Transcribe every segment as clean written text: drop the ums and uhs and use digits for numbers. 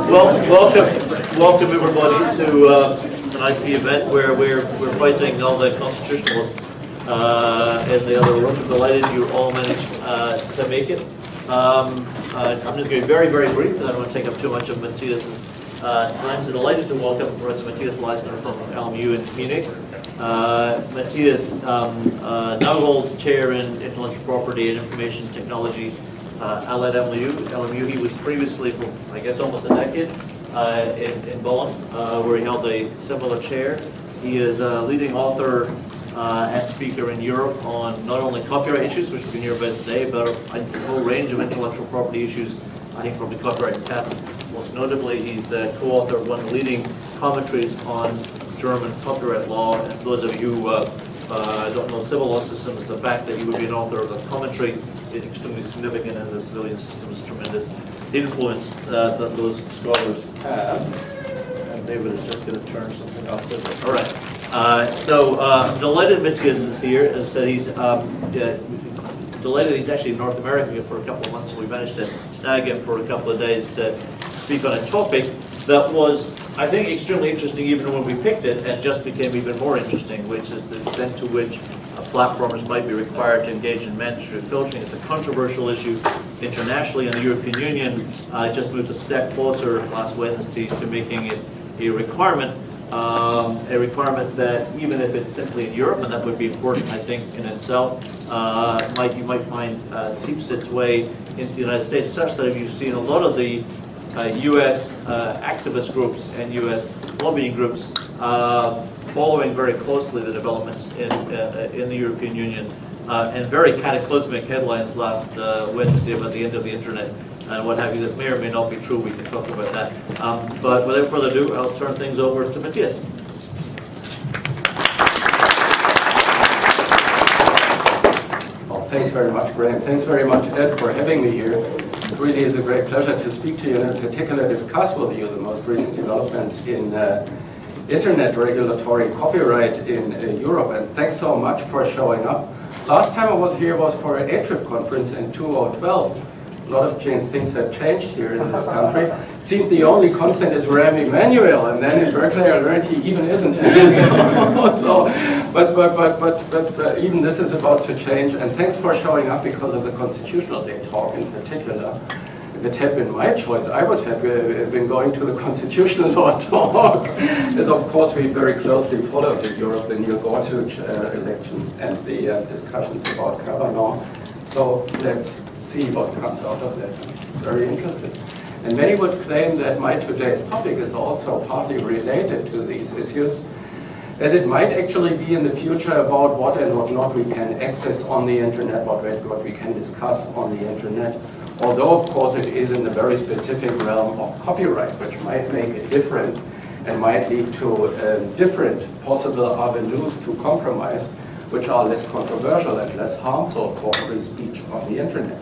Well, welcome everybody to an IP event where we're fighting all the constitutionalists in the other room. I'm delighted you all managed to make it. I'm just going to be very, very brief. I don't want to take up too much of Matthias's time. So delighted to welcome Professor Matthias Leistner from LMU in Munich. Matthias now holds chair in intellectual property and information technology at LMU. He was previously for, I guess, almost a decade in Bonn, where he held a similar chair. He is a leading author and speaker in Europe on not only copyright issues, which we can hear about today, but a whole range of intellectual property issues. I think probably copyright and patent. Most notably, he's the co-author of one of the leading commentaries on German copyright law. And for those of you who don't know civil law systems, the fact that he would be an author of a commentary is extremely significant, and the civilian system's tremendous influence that those scholars have. And David is just going to turn something off with it. All right. So I'm delighted Matthias is here. As I said, he's delighted he's actually in North America for a couple of months, so we managed to snag him for a couple of days to speak on a topic that was, I think, extremely interesting even when we picked it, and just became even more interesting, which is the extent to which platformers might be required to engage in mandatory filtering. It's a controversial issue internationally, and the European Union just moved a step closer last Wednesday to making it a requirement that even if it's simply in Europe, and that would be important, I think, in itself, you might find seeps its way into the United States, such that if you've seen a lot of the U.S. activist groups and U.S. lobbying groups following very closely the developments in the European Union, and very cataclysmic headlines last Wednesday about the end of the internet and what have you that may or may not be true. We can talk about that. But without further ado, I'll turn things over to Matthias. Well, thanks very much, Graham. Thanks very much, Ed, for having me here. It really is a great pleasure to speak to you and in particular discuss with you the most recent developments in internet regulatory copyright in Europe. And thanks so much for showing up. Last time I was here was for an A-Trip conference in 2012. A lot of things have changed here in this country. It seemed the only constant is Rahm Emanuel, and then in Berkeley I learned he even isn't. But even this is about to change. And thanks for showing up because of the Constitutional Day talk in particular. If it had been my choice, I would have been going to the Constitutional Law talk, as of course we very closely followed in Europe the Neil Gorsuch election and the discussions about Kavanaugh. So let's see what comes out of that. I'm very interested. And many would claim that my today's topic is also partly related to these issues, as it might actually be in the future about what and what not we can access on the internet, what we can discuss on the internet. Although, of course, it is in the very specific realm of copyright, which might make a difference and might lead to different possible avenues to compromise, which are less controversial and less harmful for free speech on the internet.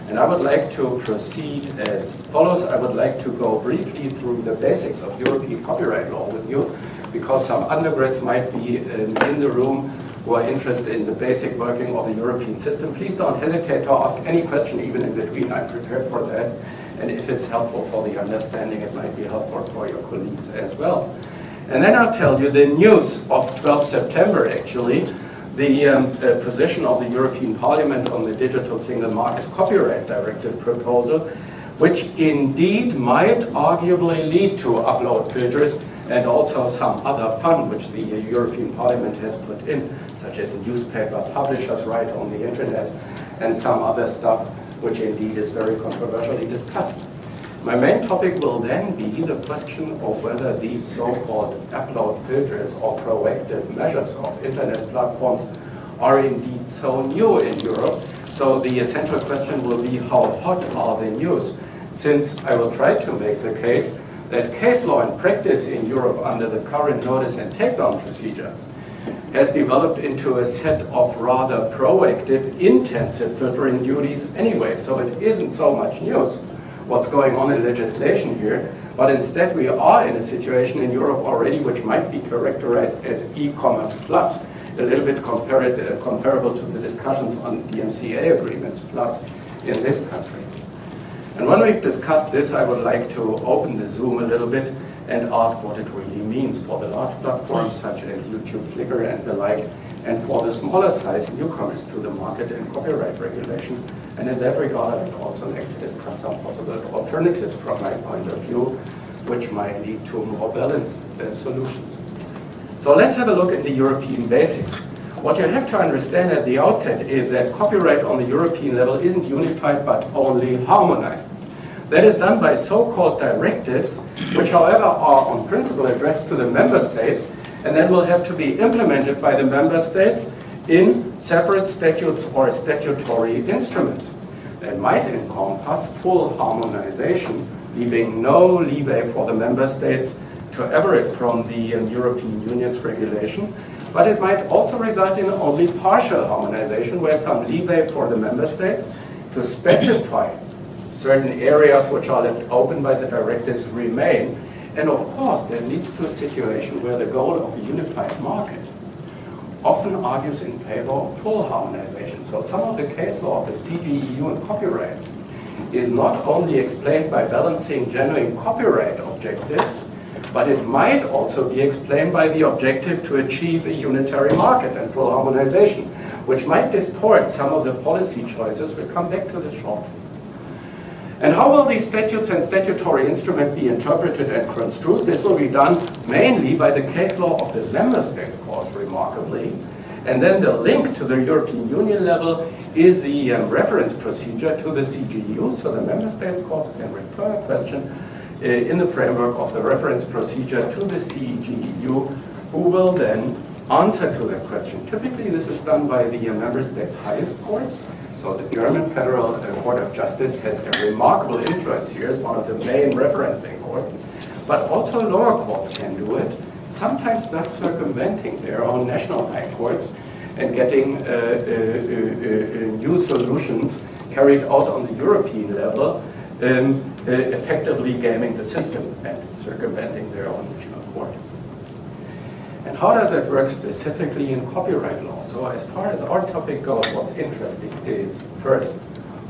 And I would like to proceed as follows. I would like to go briefly through the basics of European copyright law with you, because some undergrads might be in the room who are interested in the basic working of the European system. Please don't hesitate to ask any question, even in between. I'm prepared for that. And if it's helpful for the understanding, it might be helpful for your colleagues as well. And then I'll tell you the news of 12 September, actually, the position of the European Parliament on the Digital Single Market Copyright Directive proposal, which indeed might arguably lead to upload filters and also some other fun which the European Parliament has put in, such as newspaper publishers' right on the internet and some other stuff which indeed is very controversially discussed. My main topic will then be the question of whether these so-called upload filters or proactive measures of internet platforms are indeed so new in Europe. So the essential question will be, how hot are the news? Since I will try to make the case that case law and practice in Europe under the current notice and takedown procedure has developed into a set of rather proactive, intensive filtering duties anyway. So it isn't so much news what's going on in legislation here, but instead we are in a situation in Europe already which might be characterized as e-commerce plus, a little bit comparable to the discussions on DMCA agreements plus in this country. And when we've discussed this, I would like to open the Zoom a little bit and ask what it really means for the large platforms such as YouTube, Flickr, and the like, and for the smaller size newcomers to the market and copyright regulation. And in that regard, I would also like to discuss some possible alternatives from my point of view, which might lead to more balanced solutions. So let's have a look at the European basics. What you have to understand at the outset is that copyright on the European level isn't unified but only harmonized. That is done by so-called directives, which however are on principle addressed to the member states, and then will have to be implemented by the member states in separate statutes or statutory instruments. That might encompass full harmonization, leaving no leeway for the member states to aberrate from the European Union's regulation, but it might also result in only partial harmonization, where some leeway for the member states to specify certain areas which are left open by the directives remain. And of course, that leads to a situation where the goal of a unified market often argues in favor of full harmonization. So some of the case law of the CGEU and copyright is not only explained by balancing genuine copyright objectives, but it might also be explained by the objective to achieve a unitary market and full harmonization, which might distort some of the policy choices. We'll come back to this shortly. And how will these statutes and statutory instruments be interpreted and construed? This will be done mainly by the case law of the member states courts, remarkably. And then the link to the European Union level is the reference procedure to the CGU, so the member states courts can refer a question in the framework of the reference procedure to the CGU, who will then answer to that question. Typically, this is done by the member states' highest courts. So the German Federal Court of Justice has a remarkable influence here as one of the main referencing courts. But also lower courts can do it, sometimes thus circumventing their own national high courts and getting new solutions carried out on the European level, effectively gaming the system and circumventing their own national court. And how does that work specifically in copyright law? So as far as our topic goes, what's interesting is, first,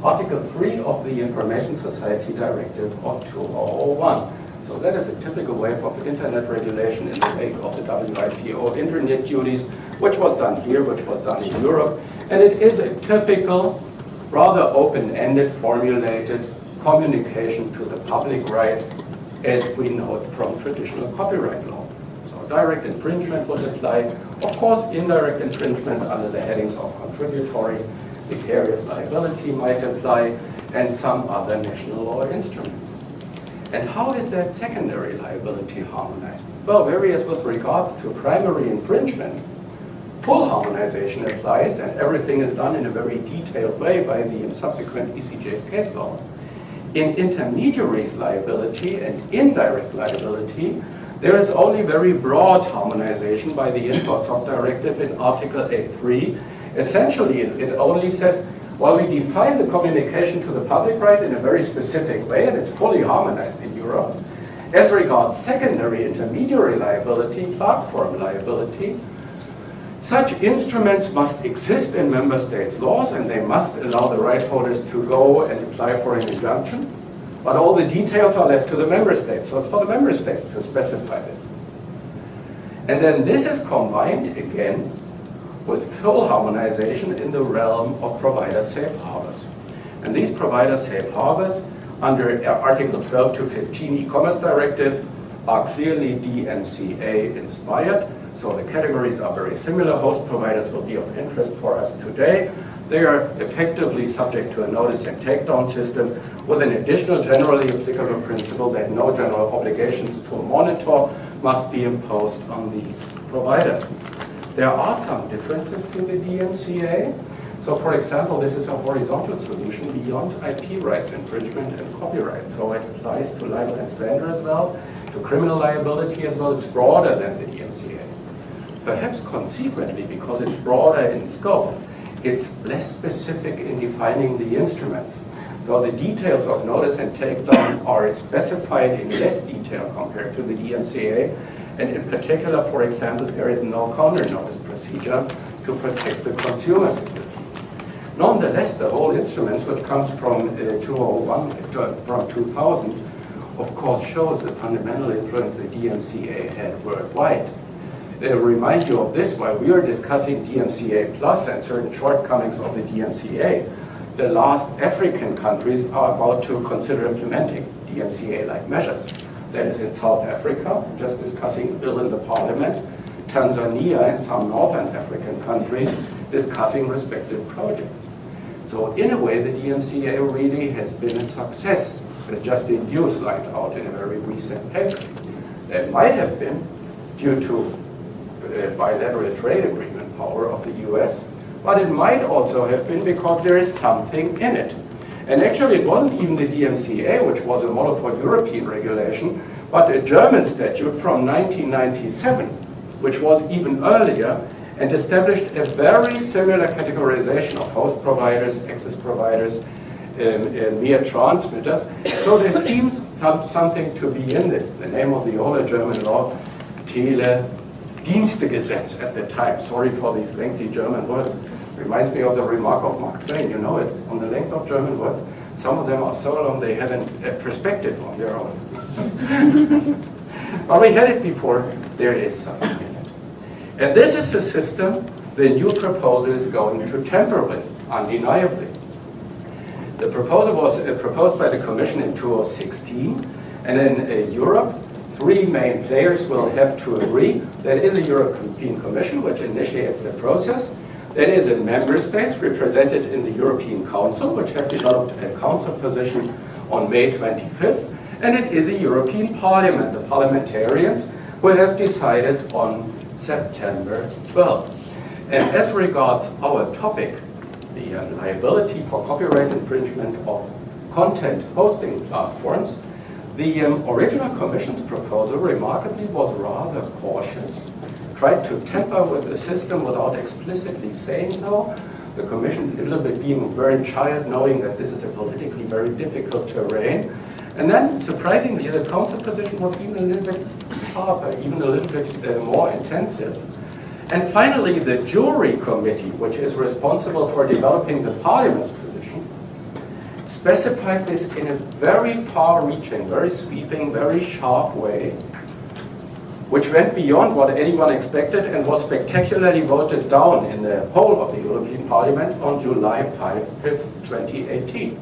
Article 3 of the Information Society Directive of 2001. So that is a typical wave of internet regulation in the wake of the WIPO internet duties, which was done here, which was done in Europe. And it is a typical, rather open-ended, formulated communication to the public right as we know it from traditional copyright law. So direct infringement would apply. Of course, indirect infringement under the headings of contributory, vicarious liability might apply, and some other national law instruments. And how is that secondary liability harmonized? Well, whereas with regards to primary infringement, full harmonization applies and everything is done in a very detailed way by the subsequent ECJ's case law. In intermediaries liability and indirect liability, there is only very broad harmonization by the InfoSoc Directive in Article 8.3. Essentially, it only says, well, we define the communication to the public right in a very specific way, and it's fully harmonized in Europe. As regards secondary intermediary liability, platform liability, such instruments must exist in member states' laws, and they must allow the right holders to go and apply for an injunction. But all the details are left to the member states, so it's for the member states to specify this. And then this is combined, again, with full harmonization in the realm of provider safe harbors. And these provider safe harbors, under Article 12 to 15 e-commerce directive, are clearly DMCA inspired. So the categories are very similar. Host providers will be of interest for us today. They are effectively subject to a notice and takedown system with an additional generally applicable principle that no general obligations to monitor must be imposed on these providers. There are some differences to the DMCA. So for example, this is a horizontal solution beyond IP rights infringement and copyright. So it applies to libel and slander as well, to criminal liability as well. It's broader than the DMCA. Perhaps consequently, because it's broader in scope, it's less specific in defining the instruments. Though the details of notice and takedown are specified in less detail compared to the DMCA, and in particular, for example, there is no counter notice procedure to protect the consumer security. Nonetheless, the whole instruments, which comes from 2001, from 2000, of course shows the fundamental influence the DMCA had worldwide. They remind you of this while we are discussing DMCA plus and certain shortcomings of the DMCA. The last African countries are about to consider implementing DMCA-like measures. That is in South Africa, just discussing a bill in the parliament, Tanzania and some Northern African countries discussing respective projects. So in a way, the DMCA really has been a success, as Justin Hughes lined out in a very recent paper. That might have been due to bilateral trade agreement power of the US, but it might also have been because there is something in it. And actually it wasn't even the DMCA, which was a model for European regulation, but a German statute from 1997, which was even earlier, and established a very similar categorization of host providers, access providers, mere transmitters. So there seems something to be in this. The name of the older German law, Teledienstegesetz at the time. Sorry for these lengthy German words. Reminds me of the remark of Mark Twain, you know it, on the length of German words. Some of them are so long they have a perspective on their own. But we had it before, there is something in it. And this is the system the new proposal is going to tamper with, undeniably. The proposal was proposed by the Commission in 2016, and in Europe, 3 main players will have to agree. There is a European Commission, which initiates the process. There is a member states represented in the European Council, which have developed a council position on May 25th. And it is a European Parliament, the parliamentarians, who have decided on September 12th. And as regards our topic, the liability for copyright infringement of content hosting platforms, the original Commission's proposal remarkably was rather cautious, tried to tamper with the system without explicitly saying so. The Commission a little bit being a burnt child, knowing that this is a politically very difficult terrain. And then, surprisingly, the Council position was even a little bit sharper, even a little bit more intensive. And finally, the jury committee, which is responsible for developing the Parliament's position, specified this in a very far-reaching, very sweeping, very sharp way, which went beyond what anyone expected and was spectacularly voted down in the whole of the European Parliament on July 5th, 2018.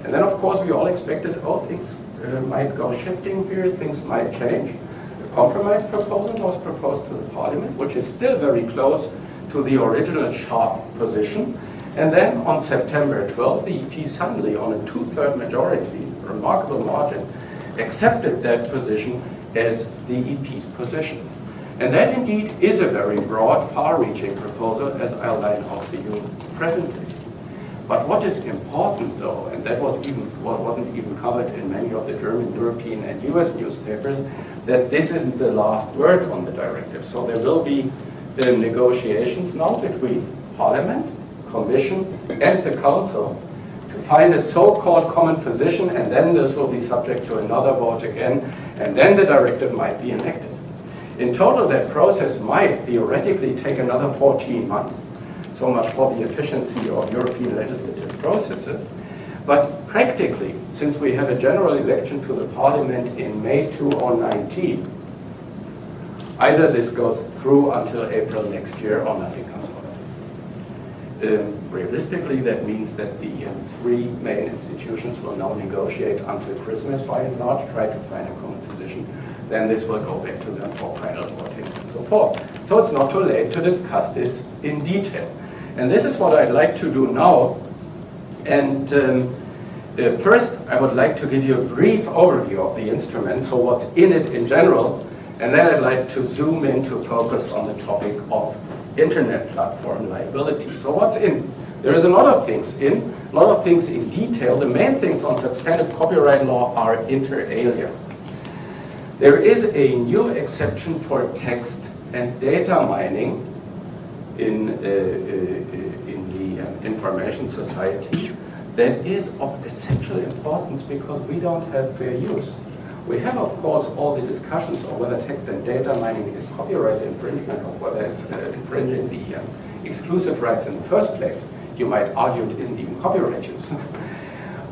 And then, of course, we all expected, oh, things might go shifting here, things might change. A compromise proposal was proposed to the Parliament, which is still very close to the original sharp position. And then on September 12th, the EP suddenly, on a 2/3 majority, remarkable margin, accepted that position as the EP's position. And that indeed is a very broad, far-reaching proposal, as I'll line out for you presently. But what is important, though, and that wasn't even covered in many of the German, European, and US newspapers, that this isn't the last word on the directive. So there will be negotiations now between Parliament, Commission, and the Council to find a so-called common position, and then this will be subject to another vote again, and then the directive might be enacted. In total, that process might theoretically take another 14 months. So much for the efficiency of European legislative processes. But practically, since we have a general election to the Parliament in May 2019, either this goes through until April next year or nothing comes out of it. Realistically, that means that the 3 main institutions will now negotiate until Christmas by and large, try to find a common position. Then this will go back to them for final voting and so forth. So it's not too late to discuss this in detail. And this is what I'd like to do now. And first, I would like to give you a brief overview of the instrument, so what's in it in general. And then I'd like to zoom in to focus on the topic of internet platform liability. So what's in? There is a lot of things in, a lot of things in detail. The main things on substantive copyright law are inter alia. There is a new exception for text and data mining in the information society that is of essential importance because we don't have fair use. We have, of course, all the discussions of whether text and data mining is copyright infringement or whether it's infringing the exclusive rights in the first place you might argue it isn't even copyright use.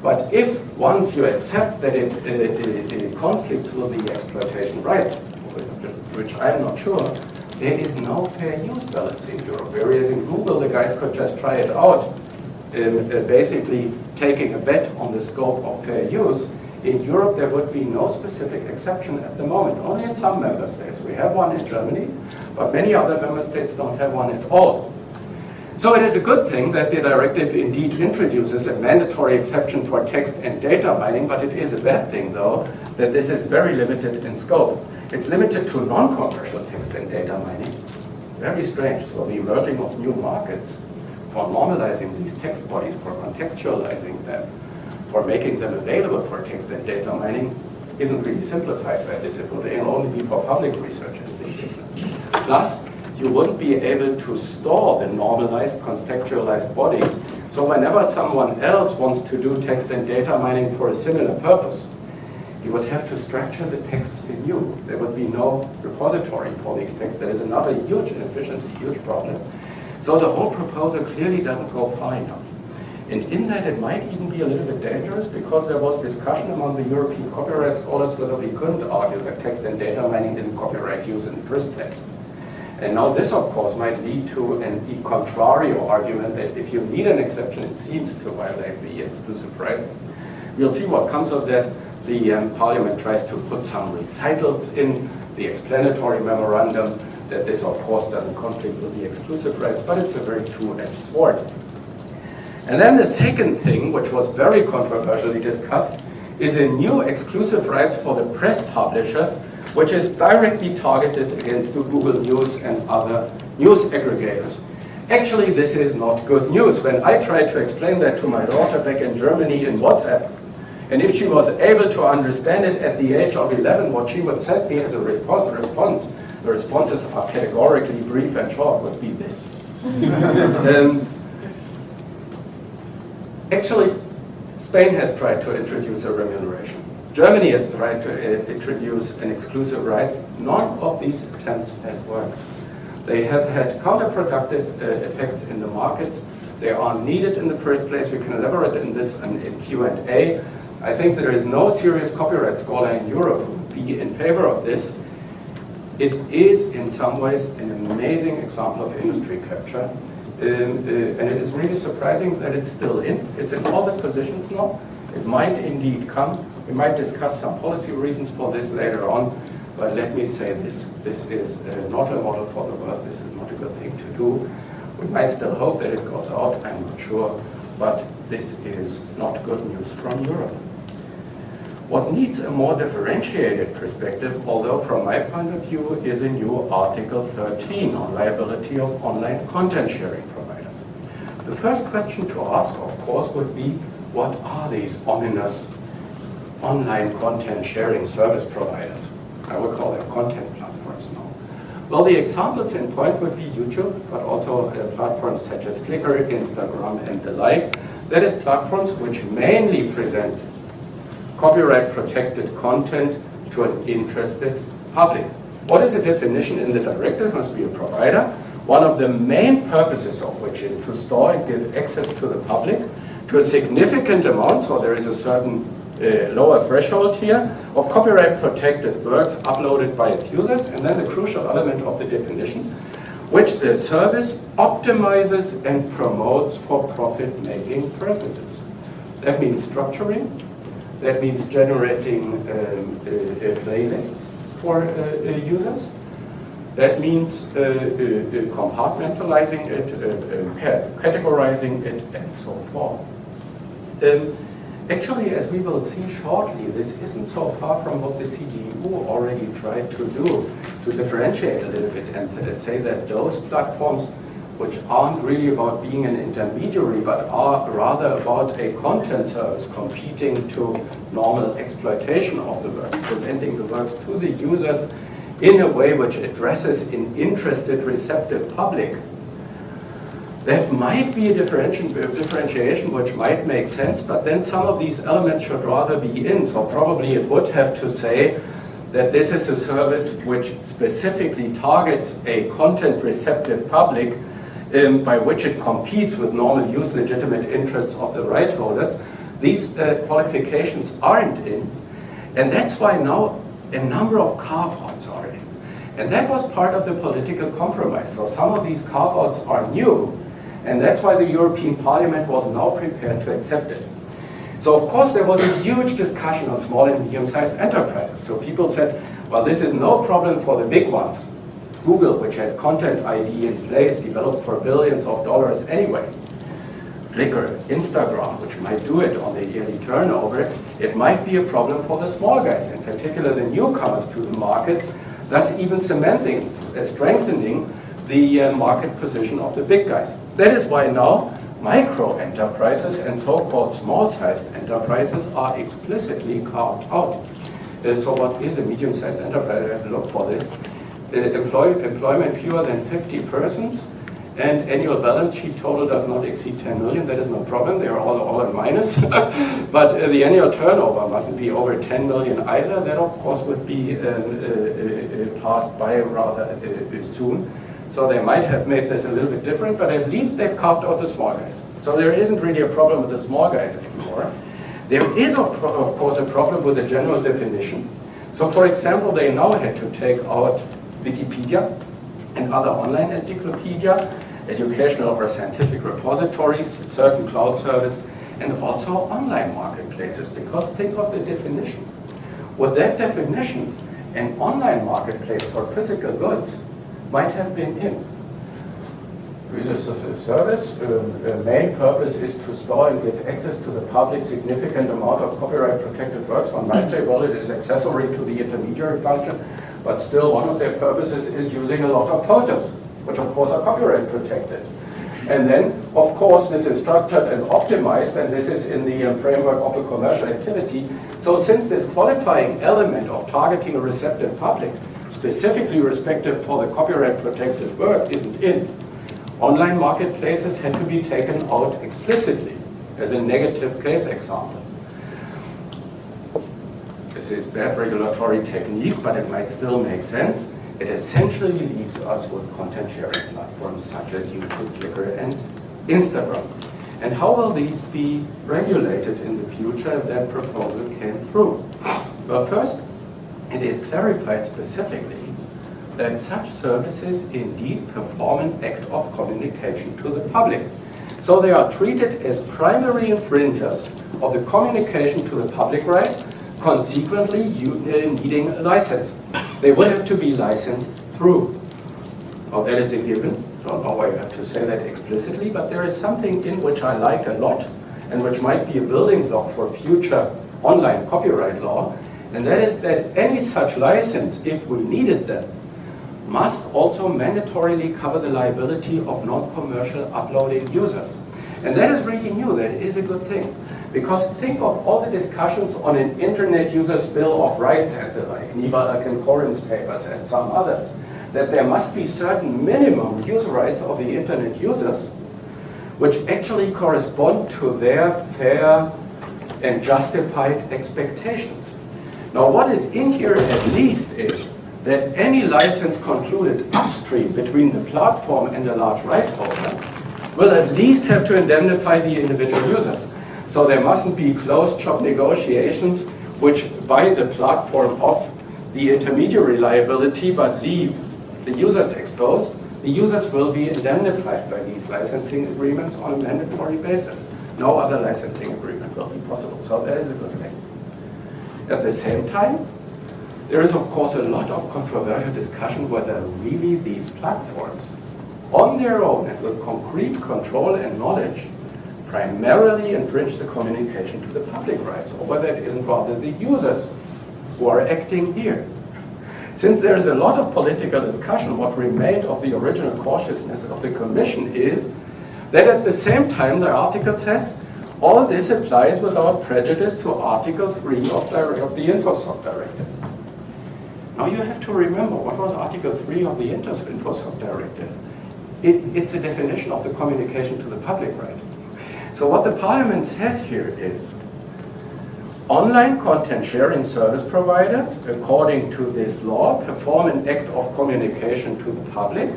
But if once you accept that it conflicts with the exploitation rights, which I'm not sure, there is no fair use balance in Europe. Whereas in Google, the guys could just try it out, basically taking a bet on the scope of fair use. In Europe, there would be no specific exception at the moment, only in some member states. We have one in Germany, but many other member states don't have one at all. So it is a good thing that the directive indeed introduces a mandatory exception for text and data mining, but it is a bad thing, though, that this is very limited in scope. It's limited to non-commercial text and data mining. Very strange. So the emerging of new markets for normalizing these text bodies, for contextualizing them, for making them available for text and data mining isn't really simplified by this. It would only be for public research institutions. Plus, you wouldn't be able to store the normalized, contextualized bodies. So whenever someone else wants to do text and data mining for a similar purpose, you would have to structure the texts anew. There would be no repository for these texts. That is another huge inefficiency, huge problem. So the whole proposal clearly doesn't go far enough. And in that, it might even be a little bit dangerous, because there was discussion among the European copyright scholars whether we couldn't argue that text and data mining isn't copyright use in the first place. And now this, of course, might lead to an e contrario argument that if you need an exception, it seems to violate the exclusive rights. We'll see what comes of that. The Parliament tries to put some recitals in the explanatory memorandum that this, of course, doesn't conflict with the exclusive rights, but it's a very two-edged sword. And then the second thing, which was very controversially discussed, is a new exclusive rights for the press publishers, which is directly targeted against Google News and other news aggregators. Actually, this is not good news. When I tried to explain that to my daughter back in Germany in WhatsApp, and if she was able to understand it at the age of 11, what she would send me as a response, the responses are categorically brief and short, would be this. Actually, Spain has tried to introduce a remuneration. Germany has tried to introduce an exclusive rights. None of these attempts has worked. They have had counterproductive effects in the markets. They are needed in the first place. We can elaborate in this in Q&A. I think there is no serious copyright scholar in Europe who would be in favor of this. It is in some ways an amazing example of industry capture. And it is really surprising that it's still in. It's in all the positions now. It might indeed come. We might discuss some policy reasons for this later on. But let me say this. This is not a model for the world. This is not a good thing to do. We might still hope that it goes out. I'm not sure. But this is not good news from Europe. What needs a more differentiated perspective, although from my point of view, is a new Article 13 on liability of online content sharing providers. The first question to ask, of course, would be, what are these ominous online content sharing service providers? I would call them content platforms now. Well, the examples in point would be YouTube, but also platforms such as Flickr, Instagram, and the like. That is, platforms which mainly present copyright-protected content to an interested public. What is the definition in the directive? It must be a provider, one of the main purposes of which is to store and give access to the public to a significant amount, so there is a certain lower threshold here, of copyright-protected works uploaded by its users, and then the crucial element of the definition, which the service optimizes and promotes for profit-making purposes. That means structuring. That means generating playlists for users. That means compartmentalizing it, categorizing it, and so forth. Actually, as we will see shortly, this isn't so far from what the CDU already tried to do, to differentiate a little bit and say that those platforms which aren't really about being an intermediary, but are rather about a content service competing to normal exploitation of the work, presenting the works to the users in a way which addresses an interested, receptive public. That might be a differentiation which might make sense, but then some of these elements should rather be in. So probably it would have to say that this is a service which specifically targets a content-receptive public by which it competes with normal use legitimate interests of the right holders, these qualifications aren't in. And that's why now a number of carve-outs are in. And that was part of the political compromise. So some of these carve-outs are new, and that's why the European Parliament was now prepared to accept it. So of course there was a huge discussion on small and medium-sized enterprises. So people said, well, this is no problem for the big ones. Google, which has Content ID in place, developed for billions of dollars anyway. Flickr, Instagram, which might do it on the yearly turnover, it might be a problem for the small guys, in particular the newcomers to the markets, thus even cementing, strengthening the market position of the big guys. That is why now micro enterprises and so-called small-sized enterprises are explicitly carved out. So what is a medium-sized enterprise? I have to look for this. Employment fewer than 50 persons, and annual balance sheet total does not exceed 10 million. That is no problem. They are all in minus. But the annual turnover mustn't be over 10 million either. That, of course, would be passed by rather soon. So they might have made this a little bit different, but at least they've carved out the small guys. So there isn't really a problem with the small guys anymore. There is, of course, a problem with the general definition. So, for example, they now had to take out Wikipedia and other online encyclopedia, educational or scientific repositories, certain cloud service, and also online marketplaces, because think of the definition. With that definition, an online marketplace for physical goods might have been in. This is a service. The main purpose is to store and give access to the public significant amount of copyright protected works. One might say, well, it is accessory to the intermediary function, but still one of their purposes is using a lot of photos, which of course are copyright protected. And then, of course, this is structured and optimized, and this is in the framework of a commercial activity. So since this qualifying element of targeting a receptive public, specifically respective for the copyright protected work, isn't in, online marketplaces had to be taken out explicitly as a negative case example. This is bad regulatory technique, but it might still make sense. It essentially leaves us with content sharing platforms such as YouTube, Flickr, and Instagram. And how will these be regulated in the future if that proposal came through? Well, first, it is clarified specifically that such services indeed perform an act of communication to the public. So they are treated as primary infringers of the communication to the public right, consequently needing a license. They will have to be licensed through. Now that is a given. Don't know why you have to say that explicitly, but there is something in which I like a lot and which might be a building block for future online copyright law, and that is that any such license, if we needed them, must also mandatorily cover the liability of non-commercial uploading users. And that is really new. That is a good thing. Because think of all the discussions on an Internet Users Bill of Rights and the like, Niebel concurrence papers and some others, that there must be certain minimum user rights of the Internet users which actually correspond to their fair and justified expectations. Now what is in here at least is that any license concluded upstream between the platform and a large right holder will at least have to indemnify the individual users. So there mustn't be closed shop negotiations which buy the platform off the intermediary liability but leave the users exposed. The users will be indemnified by these licensing agreements on a mandatory basis. No other licensing agreement will be possible. So that is a good thing. At the same time, there is, of course, a lot of controversial discussion whether really these platforms, on their own and with concrete control and knowledge, primarily infringe the communication to the public rights, or whether it isn't rather the users who are acting here. Since there is a lot of political discussion, what remained of the original cautiousness of the Commission is that at the same time, the article says, all this applies without prejudice to Article 3 of the InfoSoc Directive. Now you have to remember, what was Article 3 of the InfoSoc Directive? It's a definition of the communication to the public right. So what the Parliament says here is, online content sharing service providers, according to this law, perform an act of communication to the public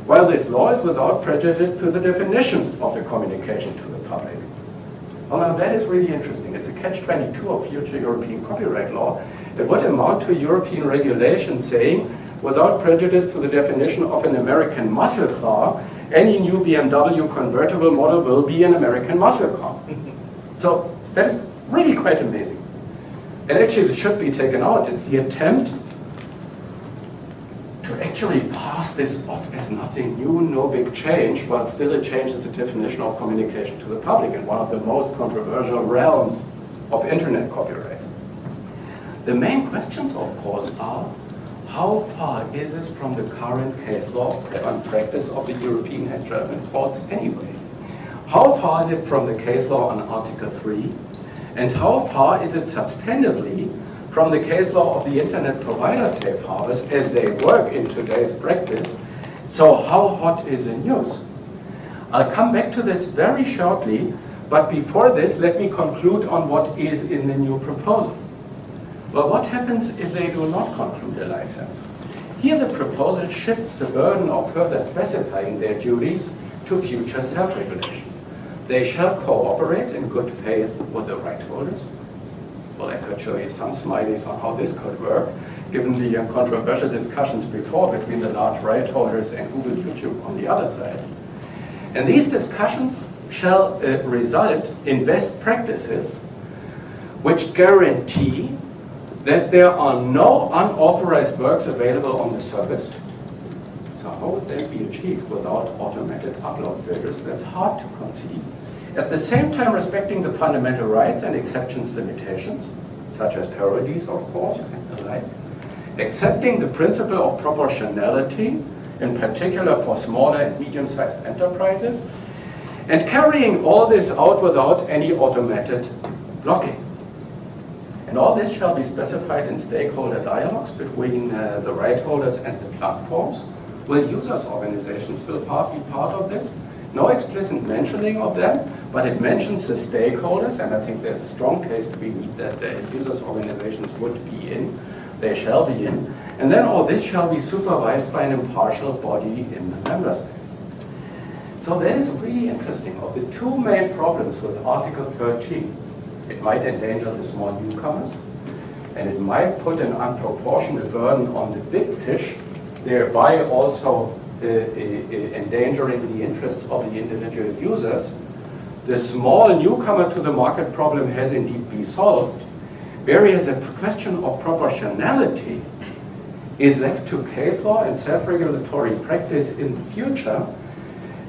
while this law is without prejudice to the definition of the communication to the public. Well, now that is really interesting. It's a catch-22 of future European copyright law. It would amount to European regulation saying, without prejudice to the definition of an American muscle car, any new BMW convertible model will be an American muscle car. So that is really quite amazing. And actually it should be taken out. It's the attempt to actually pass this off as nothing new, no big change, but still it changes the definition of communication to the public in one of the most controversial realms of internet copyright. The main questions, of course, are how far is this from the current case law and practice of the European and German courts anyway? How far is it from the case law on Article 3? And how far is it substantively from the case law of the internet provider safe harbors as they work in today's practice? So how hot is the news? I'll come back to this very shortly, but before this, let me conclude on what is in the new proposal. Well, what happens if they do not conclude a license? Here the proposal shifts the burden of further specifying their duties to future self-regulation. They shall cooperate in good faith with the right holders. Well, I could show you some smileys on how this could work, given the controversial discussions before between the large right holders and Google YouTube on the other side. And these discussions shall result in best practices which guarantee that there are no unauthorized works available on the service. So how would that be achieved without automated upload filters? That's hard to conceive. At the same time respecting the fundamental rights and exceptions limitations, such as parodies, of course, and the like. Accepting the principle of proportionality, in particular for smaller and medium-sized enterprises, and carrying all this out without any automated blocking. And all this shall be specified in stakeholder dialogues between the right holders and the platforms. Will users' organizations will be part of this? No explicit mentioning of them, but it mentions the stakeholders, and I think there's a strong case to be made that the users' organizations would be in. They shall be in. And then all this shall be supervised by an impartial body in the member states. So that is really interesting. Of the two main problems with Article 13, it might endanger the small newcomers, and it might put an unproportionate burden on the big fish, thereby also endangering the interests of the individual users. The small newcomer to the market problem has indeed been solved, whereas the question of proportionality is left to case law and self-regulatory practice in the future.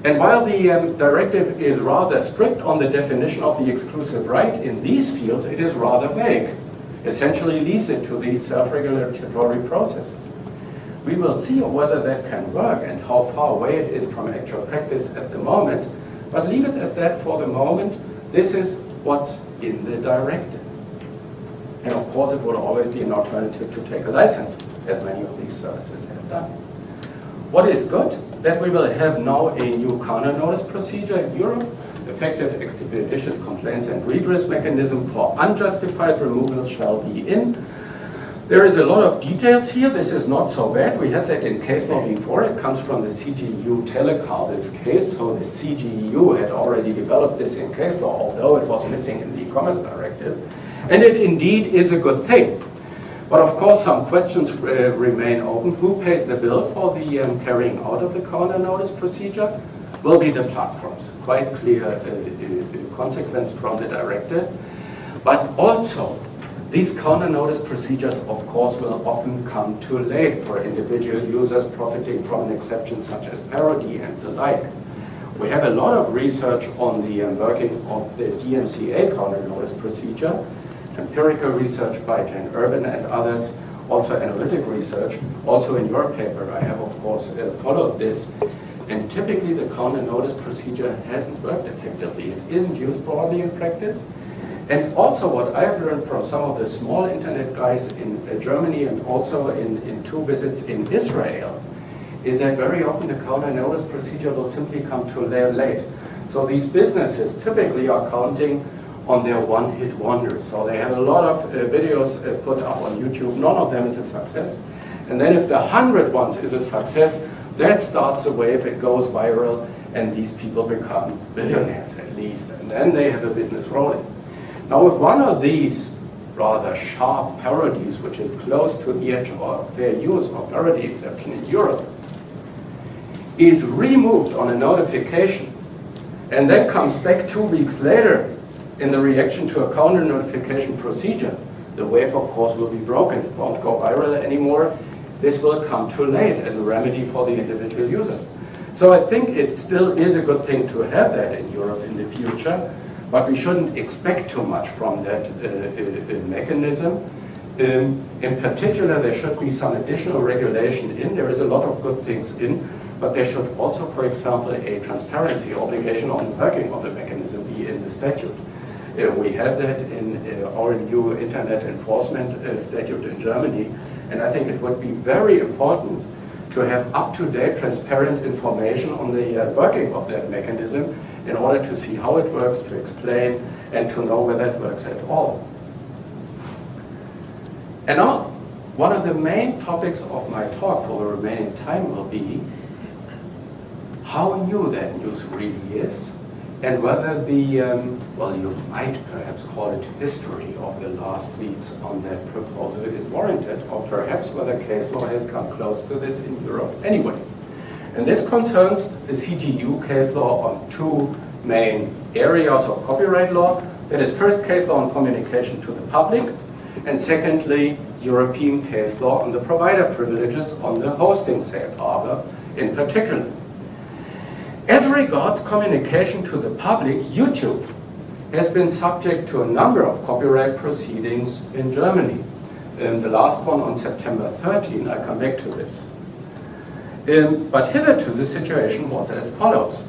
And while the directive is rather strict on the definition of the exclusive right in these fields, it is rather vague. Essentially leaves it to these self-regulatory processes. We will see whether that can work and how far away it is from actual practice at the moment, but leave it at that for the moment. This is what's in the directive. And of course it would always be an alternative to take a license, as many of these services have done. What is good? That we will have now a new counter notice procedure in Europe, effective expeditious complaints and redress mechanism for unjustified removal shall be in. There is a lot of details here. This is not so bad. We had that in case law before. It comes from the CGU telecards case. So the CGU had already developed this in case law, although it was missing in the e-commerce directive. And it indeed is a good thing. But of course, some questions remain open. Who pays the bill for the carrying out of the counter notice procedure? Will be the platforms. Quite clear consequence from the directive. But also, these counter notice procedures, of course, will often come too late for individual users profiting from an exception such as parody and the like. We have a lot of research on the working of the DMCA counter notice procedure, empirical research by Jane Urban and others, also analytic research. Also in your paper, I have, of course, followed this. And typically, the counter notice procedure hasn't worked effectively. It isn't used broadly in practice. And also what I have learned from some of the small internet guys in Germany and also in 2 visits in Israel is that very often the counter notice procedure will simply come too late. So these businesses typically are counting on their one-hit wonders. So they have a lot of videos put up on YouTube. None of them is a success. And then if the 100 ones is a success, That starts the wave, it goes viral, and these people become billionaires at least, and then they have a business rolling. Now, if one of these rather sharp parodies, which is close to the edge of fair use or parody exception in Europe, is removed on a notification, and then comes back 2 weeks later in the reaction to a counter notification procedure, the wave, of course, will be broken. It won't go viral anymore. This will come too late as a remedy for the individual users. So I think it still is a good thing to have that in Europe in the future, but we shouldn't expect too much from that mechanism. In particular, there should be some additional regulation in. There is a lot of good things in, but there should also, for example, a transparency obligation on the working of the mechanism be in the statute. We have that in our new Internet Enforcement Statute in Germany, and I think it would be very important to have up-to-date, transparent information on the working of that mechanism in order to see how it works, to explain, and to know whether it works at all. And now, one of the main topics of my talk for the remaining time will be how new that news really is, and whether the, well, you might perhaps call it history of the last weeks on that proposal is warranted, or perhaps whether case law has come close to this in Europe anyway. And this concerns the CGU case law on 2 main areas of copyright law. That is, first, case law on communication to the public, and secondly, European case law on the provider privileges on the hosting safe harbor in particular. As regards communication to the public, YouTube has been subject to a number of copyright proceedings in Germany. The last one on September 13, I come back to this. But hitherto the situation was as follows.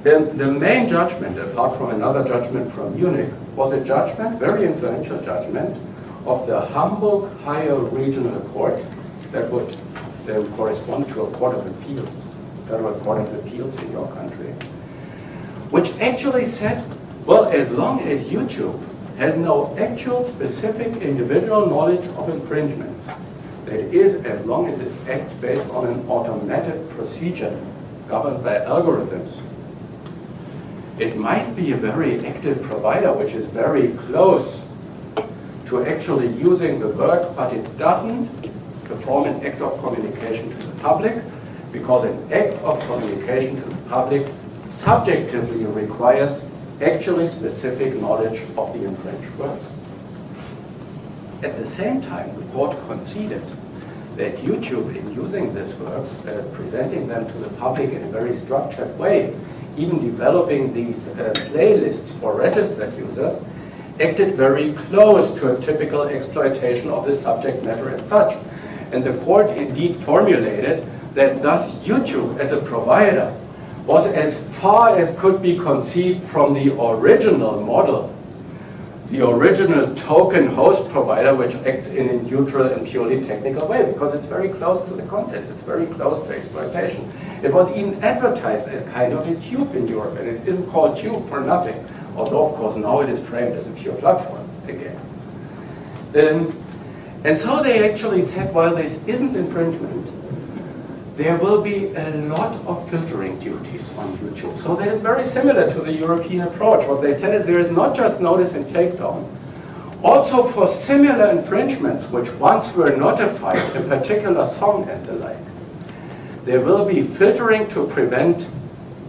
The main judgment, apart from another judgment from Munich, was a judgment, very influential judgment, of the Hamburg Higher Regional Court that would correspond to a court of appeals. Federal Court of Appeals in your country, which actually said, well, as long as YouTube has no actual specific individual knowledge of infringements, that is, as long as it acts based on an automated procedure governed by algorithms, it might be a very active provider which is very close to actually using the work, but it doesn't perform an act of communication to the public, because an act of communication to the public subjectively requires actually specific knowledge of the infringed works. At the same time, the court conceded that YouTube, in using these works, presenting them to the public in a very structured way, even developing these playlists for registered users, acted very close to a typical exploitation of the subject matter as such. And the court indeed formulated that thus YouTube as a provider was as far as could be conceived from the original model, the original token host provider, which acts in a neutral and purely technical way, because it's very close to the content, it's very close to exploitation. It was even advertised as kind of a tube in Europe, and it isn't called tube for nothing, although of course now it is framed as a pure platform again. And so they actually said, while this isn't infringement, there will be a lot of filtering duties on YouTube. So that is very similar to the European approach. What they said is there is not just notice and takedown. Also for similar infringements, which once were notified, a particular song and the like, there will be filtering to prevent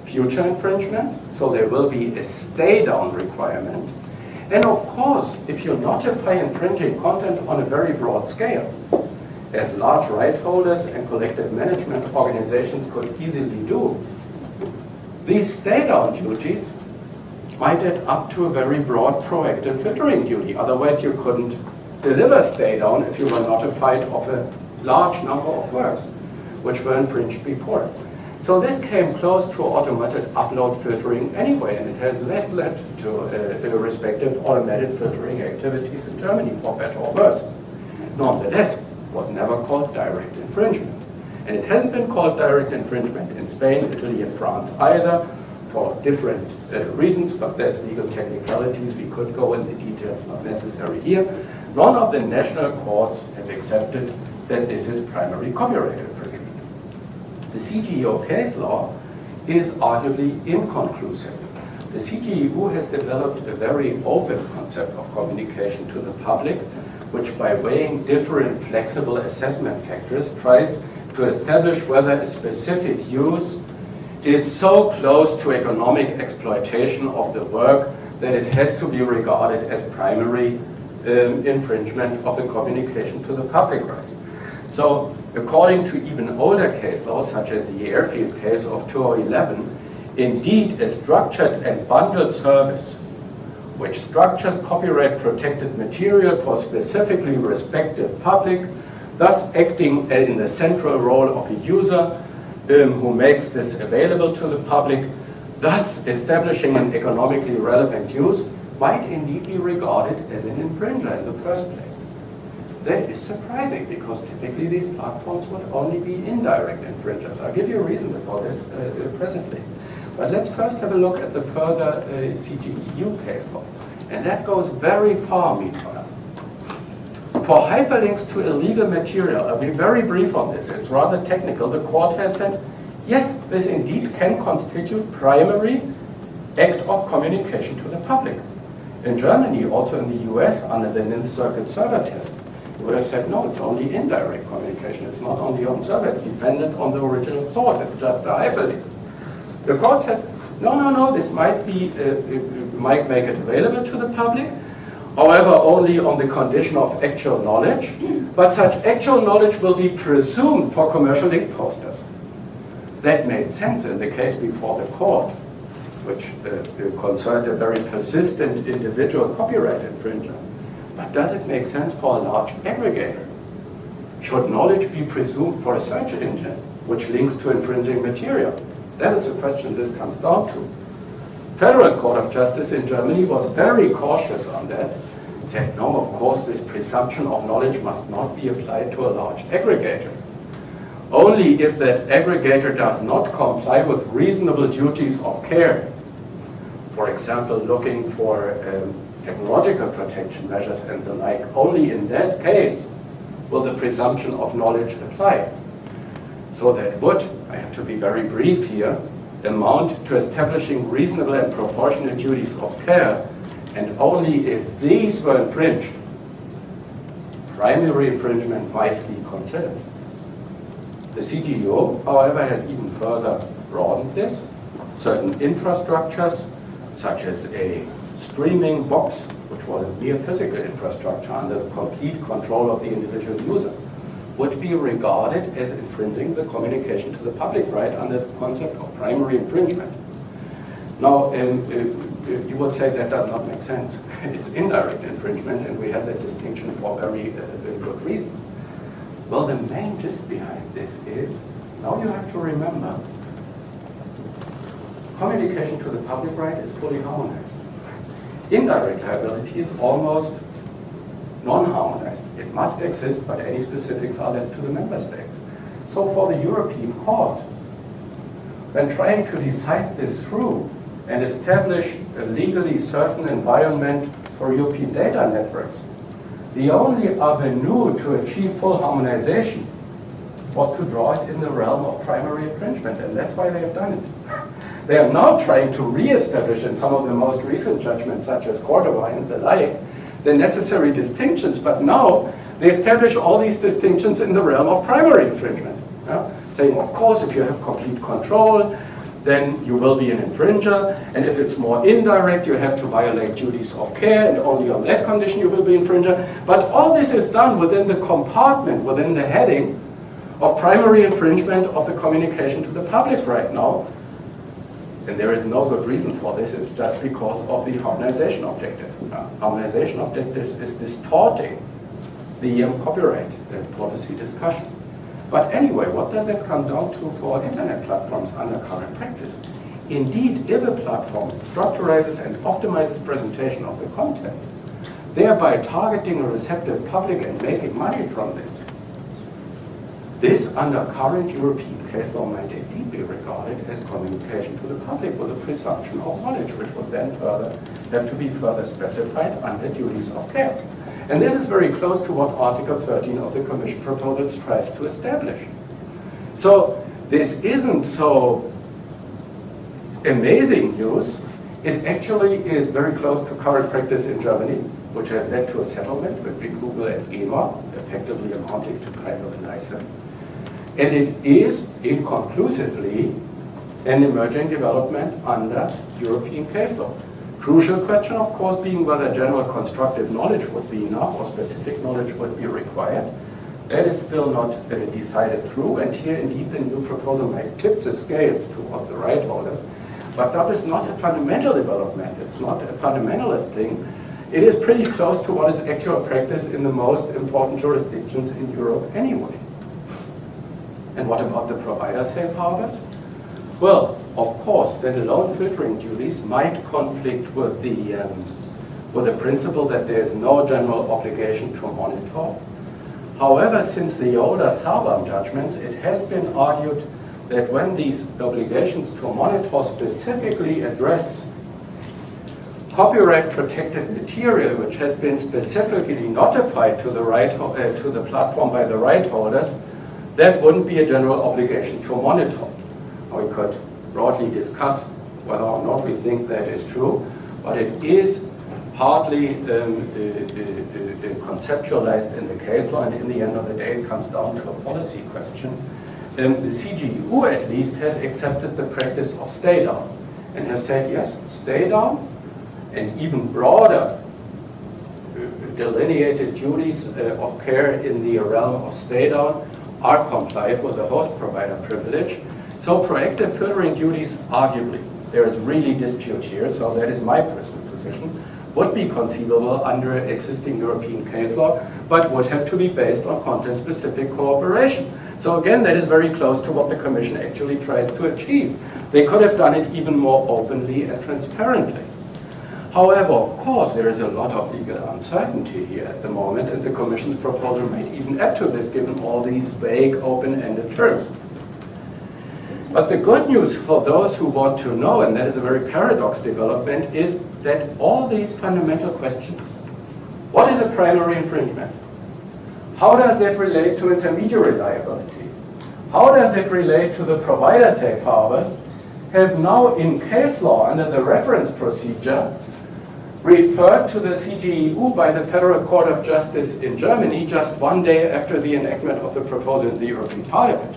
future infringement. So there will be a stay down requirement. And of course, if you notify infringing content on a very broad scale, as large right holders and collective management organizations could easily do, these stay-down duties might add up to a very broad proactive filtering duty. Otherwise, you couldn't deliver stay-down if you were notified of a large number of works which were infringed before. So this came close to automated upload filtering anyway, and it has led to respective automated filtering activities in Germany, for better or worse. Nonetheless, it was never called direct infringement. And it hasn't been called direct infringement in Spain, Italy, and France either, for different reasons, but that's legal technicalities. We could go into details, not necessary here. None of the national courts has accepted that this is primary copyright infringement. The CGEO case law is arguably inconclusive. The CGEO has developed a very open concept of communication to the public, which by weighing different flexible assessment factors tries to establish whether a specific use is so close to economic exploitation of the work that it has to be regarded as primary infringement of the communication to the public right. So according to even older case laws, such as the Airfield case of 2011, indeed a structured and bundled service which structures copyright protected material for specifically respective public, thus acting in the central role of a user who makes this available to the public, thus establishing an economically relevant use, might indeed be regarded as an infringer in the first place. That is surprising because typically these platforms would only be indirect infringers. I'll give you a reason for this presently. But let's first have a look at the further CGEU case law. And that goes very far, meanwhile. For hyperlinks to illegal material, I'll be very brief on this, it's rather technical, the court has said, yes, this indeed can constitute primary act of communication to the public. In Germany, also in the US, under the Ninth Circuit server test, you would have said, no, it's only indirect communication. It's not on the own server, it's dependent on the original source, it's just a hyperlink. The court said, no, this might make it available to the public, however, only on the condition of actual knowledge, but such actual knowledge will be presumed for commercial link posters. That made sense in the case before the court, which concerned a very persistent individual copyright infringer. But does it make sense for a large aggregator? Should knowledge be presumed for a search engine, which links to infringing material? That is the question this comes down to. Federal Court of Justice in Germany was very cautious on that. Said, no, of course, this presumption of knowledge must not be applied to a large aggregator. Only if that aggregator does not comply with reasonable duties of care, for example, looking for technological protection measures and the like, only in that case will the presumption of knowledge apply. So that would, I have to be very brief here, amount to establishing reasonable and proportionate duties of care, and only if these were infringed, primary infringement might be considered. The CGEO, however, has even further broadened this. Certain infrastructures, such as a streaming box, which was a mere physical infrastructure under the complete control of the individual user, would be regarded as infringing the communication to the public right under the concept of primary infringement. Now, you would say that does not make sense. It's indirect infringement, and we have that distinction for very good reasons. Well, the main gist behind this is, now you have to remember, communication to the public right is fully harmonized. Indirect liability is almost non-harmonized. It must exist, but any specifics are left to the member states. So for the European Court, when trying to decide this through and establish a legally certain environment for European data networks, the only avenue to achieve full harmonization was to draw it in the realm of primary infringement, and that's why they have done it. They are now trying to re-establish in some of the most recent judgments, such as Cordova and the like, the necessary distinctions, but now they establish all these distinctions in the realm of primary infringement. Saying, of course, if you have complete control, then you will be an infringer, and if it's more indirect, you have to violate duties of care, and only on that condition you will be infringer. But all this is done within the compartment, within the heading of primary infringement of the communication to the public right now. And there is no good reason for this, it's just because of the harmonization objective. Harmonization objective is distorting the copyright policy discussion. But anyway, what does it come down to for internet platforms under current practice? Indeed, if a platform structurizes and optimizes presentation of the content, thereby targeting a receptive public and making money from this, this under current European case law might indeed be regarded as communication to the public with a presumption of knowledge, which would then further have to be further specified under duties of care. And this is very close to what Article 13 of the Commission proposals tries to establish. So this isn't so amazing news. It actually is very close to current practice in Germany, which has led to a settlement between Google and GEMA, effectively amounting to kind of a license. And it is inconclusively an emerging development under European case law. Crucial question, of course, being whether general constructive knowledge would be enough or specific knowledge would be required. That is still not decided through, and here indeed the new proposal might tip the scales towards the right holders. But that is not a fundamental development. It's not a fundamentalist thing. It is pretty close to what is actual practice in the most important jurisdictions in Europe anyway. And what about the provider safe harbors? Well, of course, standalone filtering duties might conflict with the principle that there is no general obligation to monitor. However, since the older Sabam judgments, it has been argued that when these obligations to monitor specifically address copyright protected material, which has been specifically notified to the platform by the right holders, that wouldn't be a general obligation to monitor. We could broadly discuss whether or not we think that is true, but it is partly conceptualized in the case law, and in the end of the day it comes down to a policy question. The CGU at least has accepted the practice of stay down and has said yes, stay down and even broader delineated duties of care in the realm of stay down are complied with the host provider privilege. So proactive filtering duties, arguably, there is really dispute here, so that is my personal position, would be conceivable under existing European case law, but would have to be based on content-specific cooperation. So again, that is very close to what the Commission actually tries to achieve. They could have done it even more openly and transparently. However, of course, there is a lot of legal uncertainty here at the moment, and the Commission's proposal might even add to this, given all these vague, open-ended terms. But the good news for those who want to know, and that is a very paradox development, is that all these fundamental questions, what is a primary infringement? How does that relate to intermediary liability? How does it relate to the provider safe harbors? Have now in case law under the reference procedure referred to the CGEU by the Federal Court of Justice in Germany just one day after the enactment of the proposal in the European Parliament.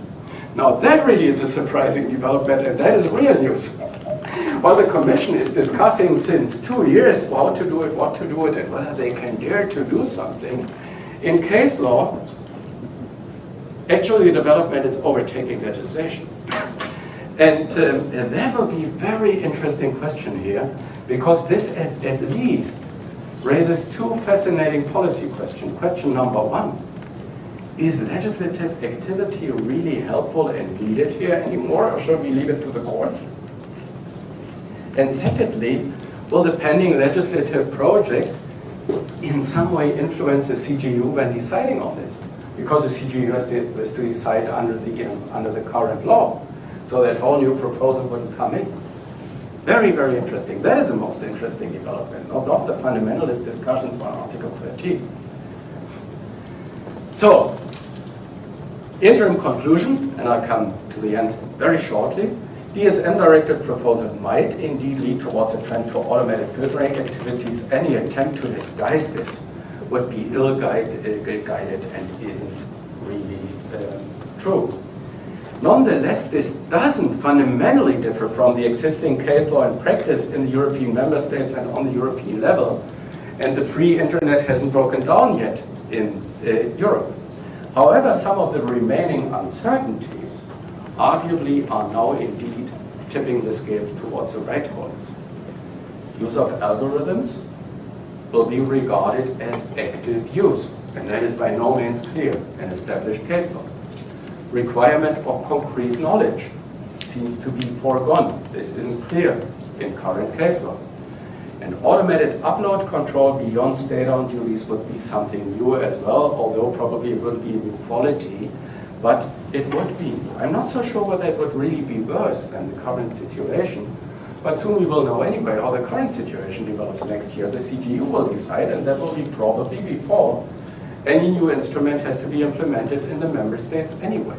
Now that really is a surprising development, and that is real news. While the Commission is discussing since 2 years how to do it, what to do it, and whether they can dare to do something, in case law, actually the development is overtaking legislation. And that will be a very interesting question here, because this at least raises two fascinating policy questions. Question number one, is legislative activity really helpful and needed here anymore, or should we leave it to the courts? And secondly, will the pending legislative project in some way influence the CGU when deciding on this? Because the CGU has to decide under the current law. So that whole new proposal wouldn't come in. Very, very interesting. That is the most interesting development, not the fundamentalist discussions on Article 13. So, interim conclusion, and I'll come to the end very shortly. DSM directive proposal might indeed lead towards a trend to automatic filtering activities. Any attempt to disguise this would be ill-guided and isn't really true. Nonetheless, this doesn't fundamentally differ from the existing case law and practice in the European member states and on the European level, and the free internet hasn't broken down yet in Europe. However, some of the remaining uncertainties arguably are now indeed tipping the scales towards the right holders. Use of algorithms will be regarded as active use, and that is by no means clear in established case law. Requirement of concrete knowledge seems to be foregone. This isn't clear in current case law. And automated upload control beyond stay-down duties would be something new as well, although probably it would be new quality, but it would be new. I'm not so sure whether it would really be worse than the current situation, but soon we will know anyway how the current situation develops next year. The CGU will decide, and that will be probably before any new instrument has to be implemented in the member states anyway.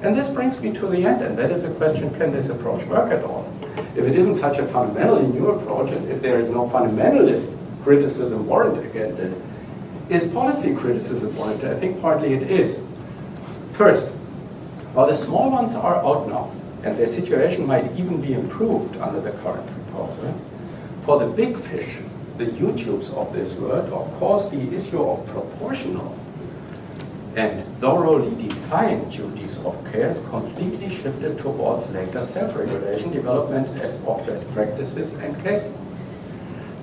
And this brings me to the end, and that is the question, can this approach work at all? If it isn't such a fundamentally new approach, and if there is no fundamentalist criticism warranted against it, is policy criticism warranted? I think partly it is. First, while the small ones are out now, and their situation might even be improved under the current proposal, for the big fish, the YouTubes of this world, of course the issue of proportional and thoroughly defined duties of care is completely shifted towards later self-regulation, development of best practices and case law.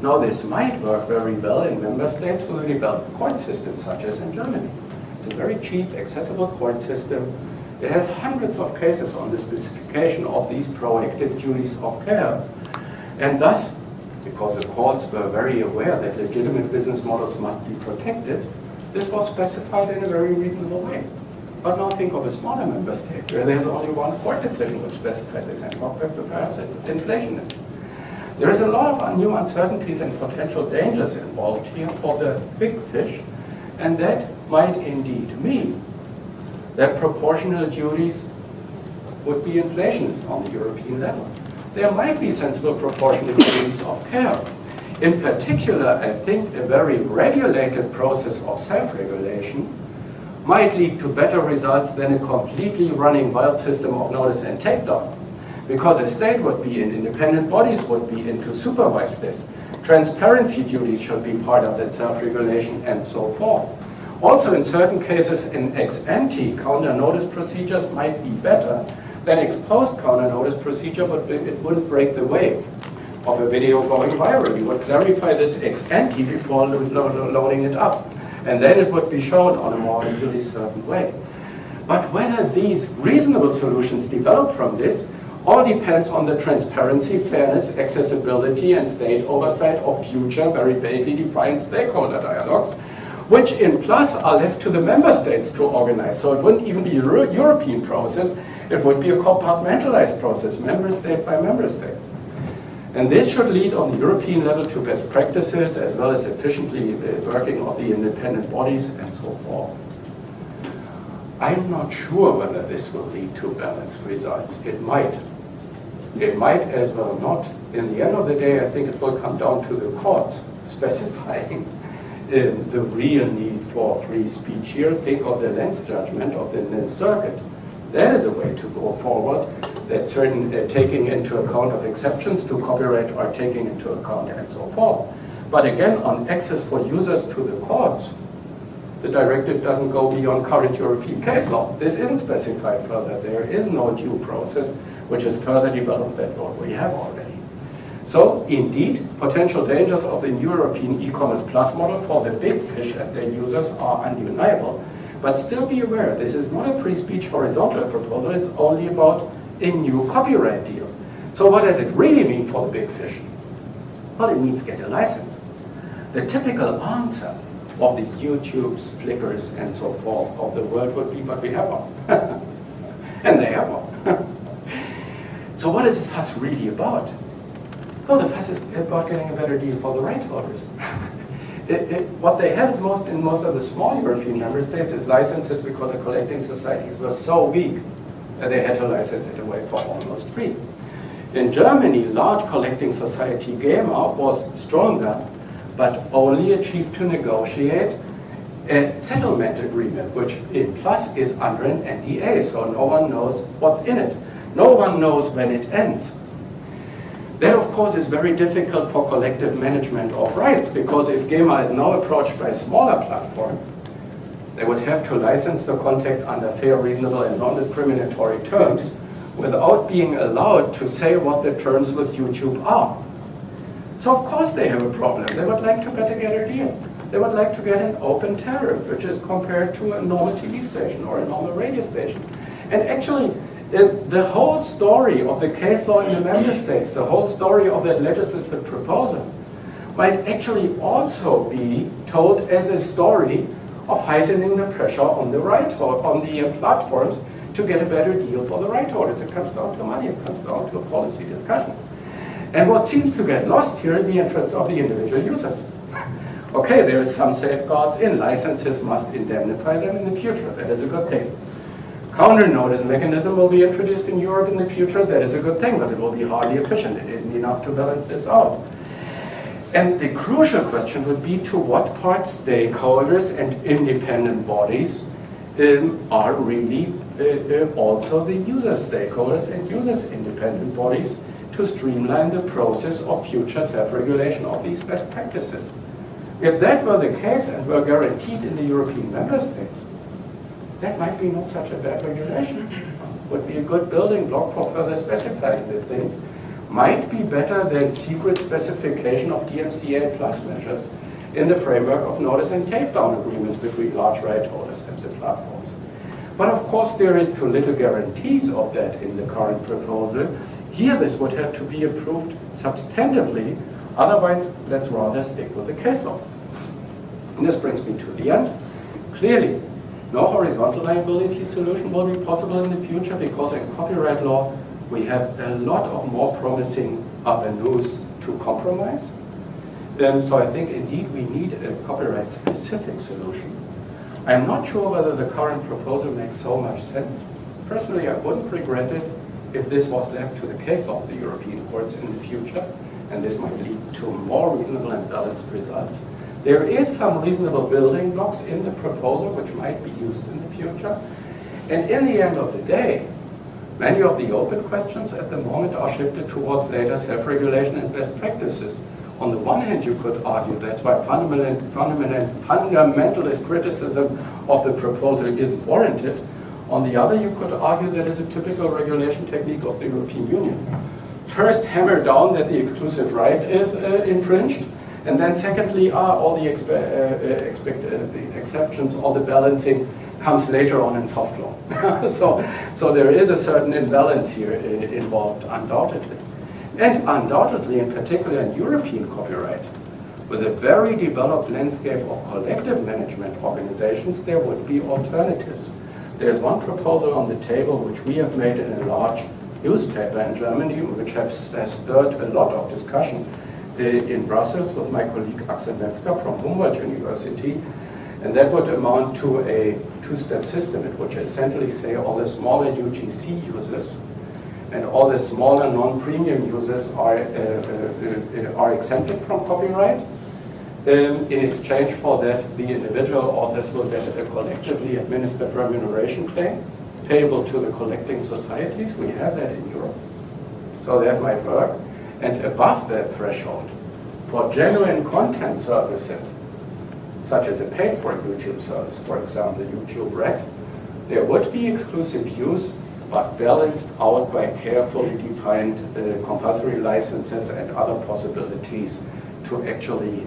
Now this might work very well in member states with a developed court system, such as in Germany. It's a very cheap, accessible court system. It has hundreds of cases on the specification of these proactive duties of care. And thus, because the courts were very aware that legitimate business models must be protected, this was specified in a very reasonable way. But now think of a smaller member state where there's only one court decision which specifies this, and perhaps it's inflationist. There is a lot of new uncertainties and potential dangers involved here for the big fish, and that might indeed mean that proportional duties would be inflationist on the European level. There might be sensible proportional duties of care. In particular, I think a very regulated process of self-regulation might lead to better results than a completely running wild system of notice and takedown. Because a state would be in, independent bodies would be in to supervise this. Transparency duties should be part of that self-regulation and so forth. Also, in certain cases, an ex-ante counter-notice procedures might be better than ex-post counter-notice procedure, but it wouldn't break the wave of a video going viral. You would clarify this ex-ante before loading it up. And then it would be shown on a more legally certain way. But whether these reasonable solutions develop from this all depends on the transparency, fairness, accessibility, and state oversight of future, very vaguely defined stakeholder dialogues, which in plus are left to the member states to organize. So it wouldn't even be a European process, it would be a compartmentalized process, member state by member states. And this should lead on the European level to best practices as well as efficiently working of the independent bodies and so forth. I'm not sure whether this will lead to balanced results. It might. It might as well not. In the end of the day, I think it will come down to the courts specifying the real need for free speech here. Think of the Lenz judgment of the Lenz circuit. That is a way to go forward, that certain taking into account of exceptions to copyright are taken into account and so forth. But again, on access for users to the courts, the directive doesn't go beyond current European case law. This isn't specified further. There is no due process which is further developed than what we have already. So indeed, potential dangers of the new European e-commerce plus model for the big fish and their users are undeniable. But still be aware, this is not a free speech horizontal proposal, it's only about a new copyright deal. So what does it really mean for the big fish? Well, it means get a license. The typical answer of the YouTubes, Flickrs, and so forth of the world would be, but we have one. And they have one. So what is the fuss really about? Well, the fuss is about getting a better deal for the right holders. What they have is in most of the small European member states is licenses because the collecting societies were so weak that they had to license it away for almost free. In Germany, large collecting society GEMA was stronger, but only achieved to negotiate a settlement agreement, which in plus is under an NDA, so no one knows what's in it. No one knows when it ends. That, of course, is very difficult for collective management of rights, because if GEMA is now approached by a smaller platform, they would have to license the content under fair, reasonable, and non-discriminatory terms without being allowed to say what the terms with YouTube are. So, of course, they have a problem. They would like to get a better deal. They would like to get an open tariff, which is compared to a normal TV station or a normal radio station. And actually, the whole story of the case law in the member states, the whole story of that legislative proposal, might actually also be told as a story of heightening the pressure on the platforms to get a better deal for the right holders. It comes down to money, it comes down to a policy discussion. And what seems to get lost here is the interests of the individual users. Okay, there is some safeguards in. Licenses must indemnify them in the future. That is a good thing. Counter notice mechanism will be introduced in Europe in the future. That is a good thing, but it will be hardly efficient. It isn't enough to balance this out. And the crucial question would be to what part stakeholders and independent bodies are really also the user stakeholders and users independent bodies to streamline the process of future self-regulation of these best practices. If that were the case and were guaranteed in the European member states, that might be not such a bad regulation. Would be a good building block for further specifying the things. Might be better than secret specification of DMCA plus measures in the framework of notice and takedown agreements between large right holders and the platforms. But of course there is too little guarantees of that in the current proposal. Here this would have to be approved substantively, otherwise let's rather stick with the case law. And this brings me to the end. Clearly, no horizontal liability solution will be possible in the future because in copyright law we have a lot of more promising avenues to compromise. So I think indeed we need a copyright specific solution. I'm not sure whether the current proposal makes so much sense. Personally, I wouldn't regret it if this was left to the case law of the European courts in the future, and this might lead to more reasonable and balanced results. There is some reasonable building blocks in the proposal which might be used in the future. And in the end of the day, many of the open questions at the moment are shifted towards data self-regulation and best practices. On the one hand, you could argue that's why fundamentalist criticism of the proposal isn't warranted. On the other, you could argue that is a typical regulation technique of the European Union. First, hammer down that the exclusive right is infringed, and then secondly, all the exceptions, all the balancing comes later on in soft law. so there is a certain imbalance here involved, undoubtedly. And undoubtedly, in particular in European copyright, with a very developed landscape of collective management organizations, there would be alternatives. There's one proposal on the table which we have made in a large newspaper in Germany, which has stirred a lot of discussion in Brussels with my colleague Axel Metzger from Humboldt University. And that would amount to a two-step system. It would essentially say all the smaller UGC users and all the smaller non-premium users are exempted from copyright. In exchange for that, the individual authors will get a collectively administered remuneration claim payable to the collecting societies. We have that in Europe. So that might work. And above that threshold, for genuine content services, such as a paid-for YouTube service, for example, YouTube Red, there would be exclusive use, but balanced out by carefully defined compulsory licenses and other possibilities to actually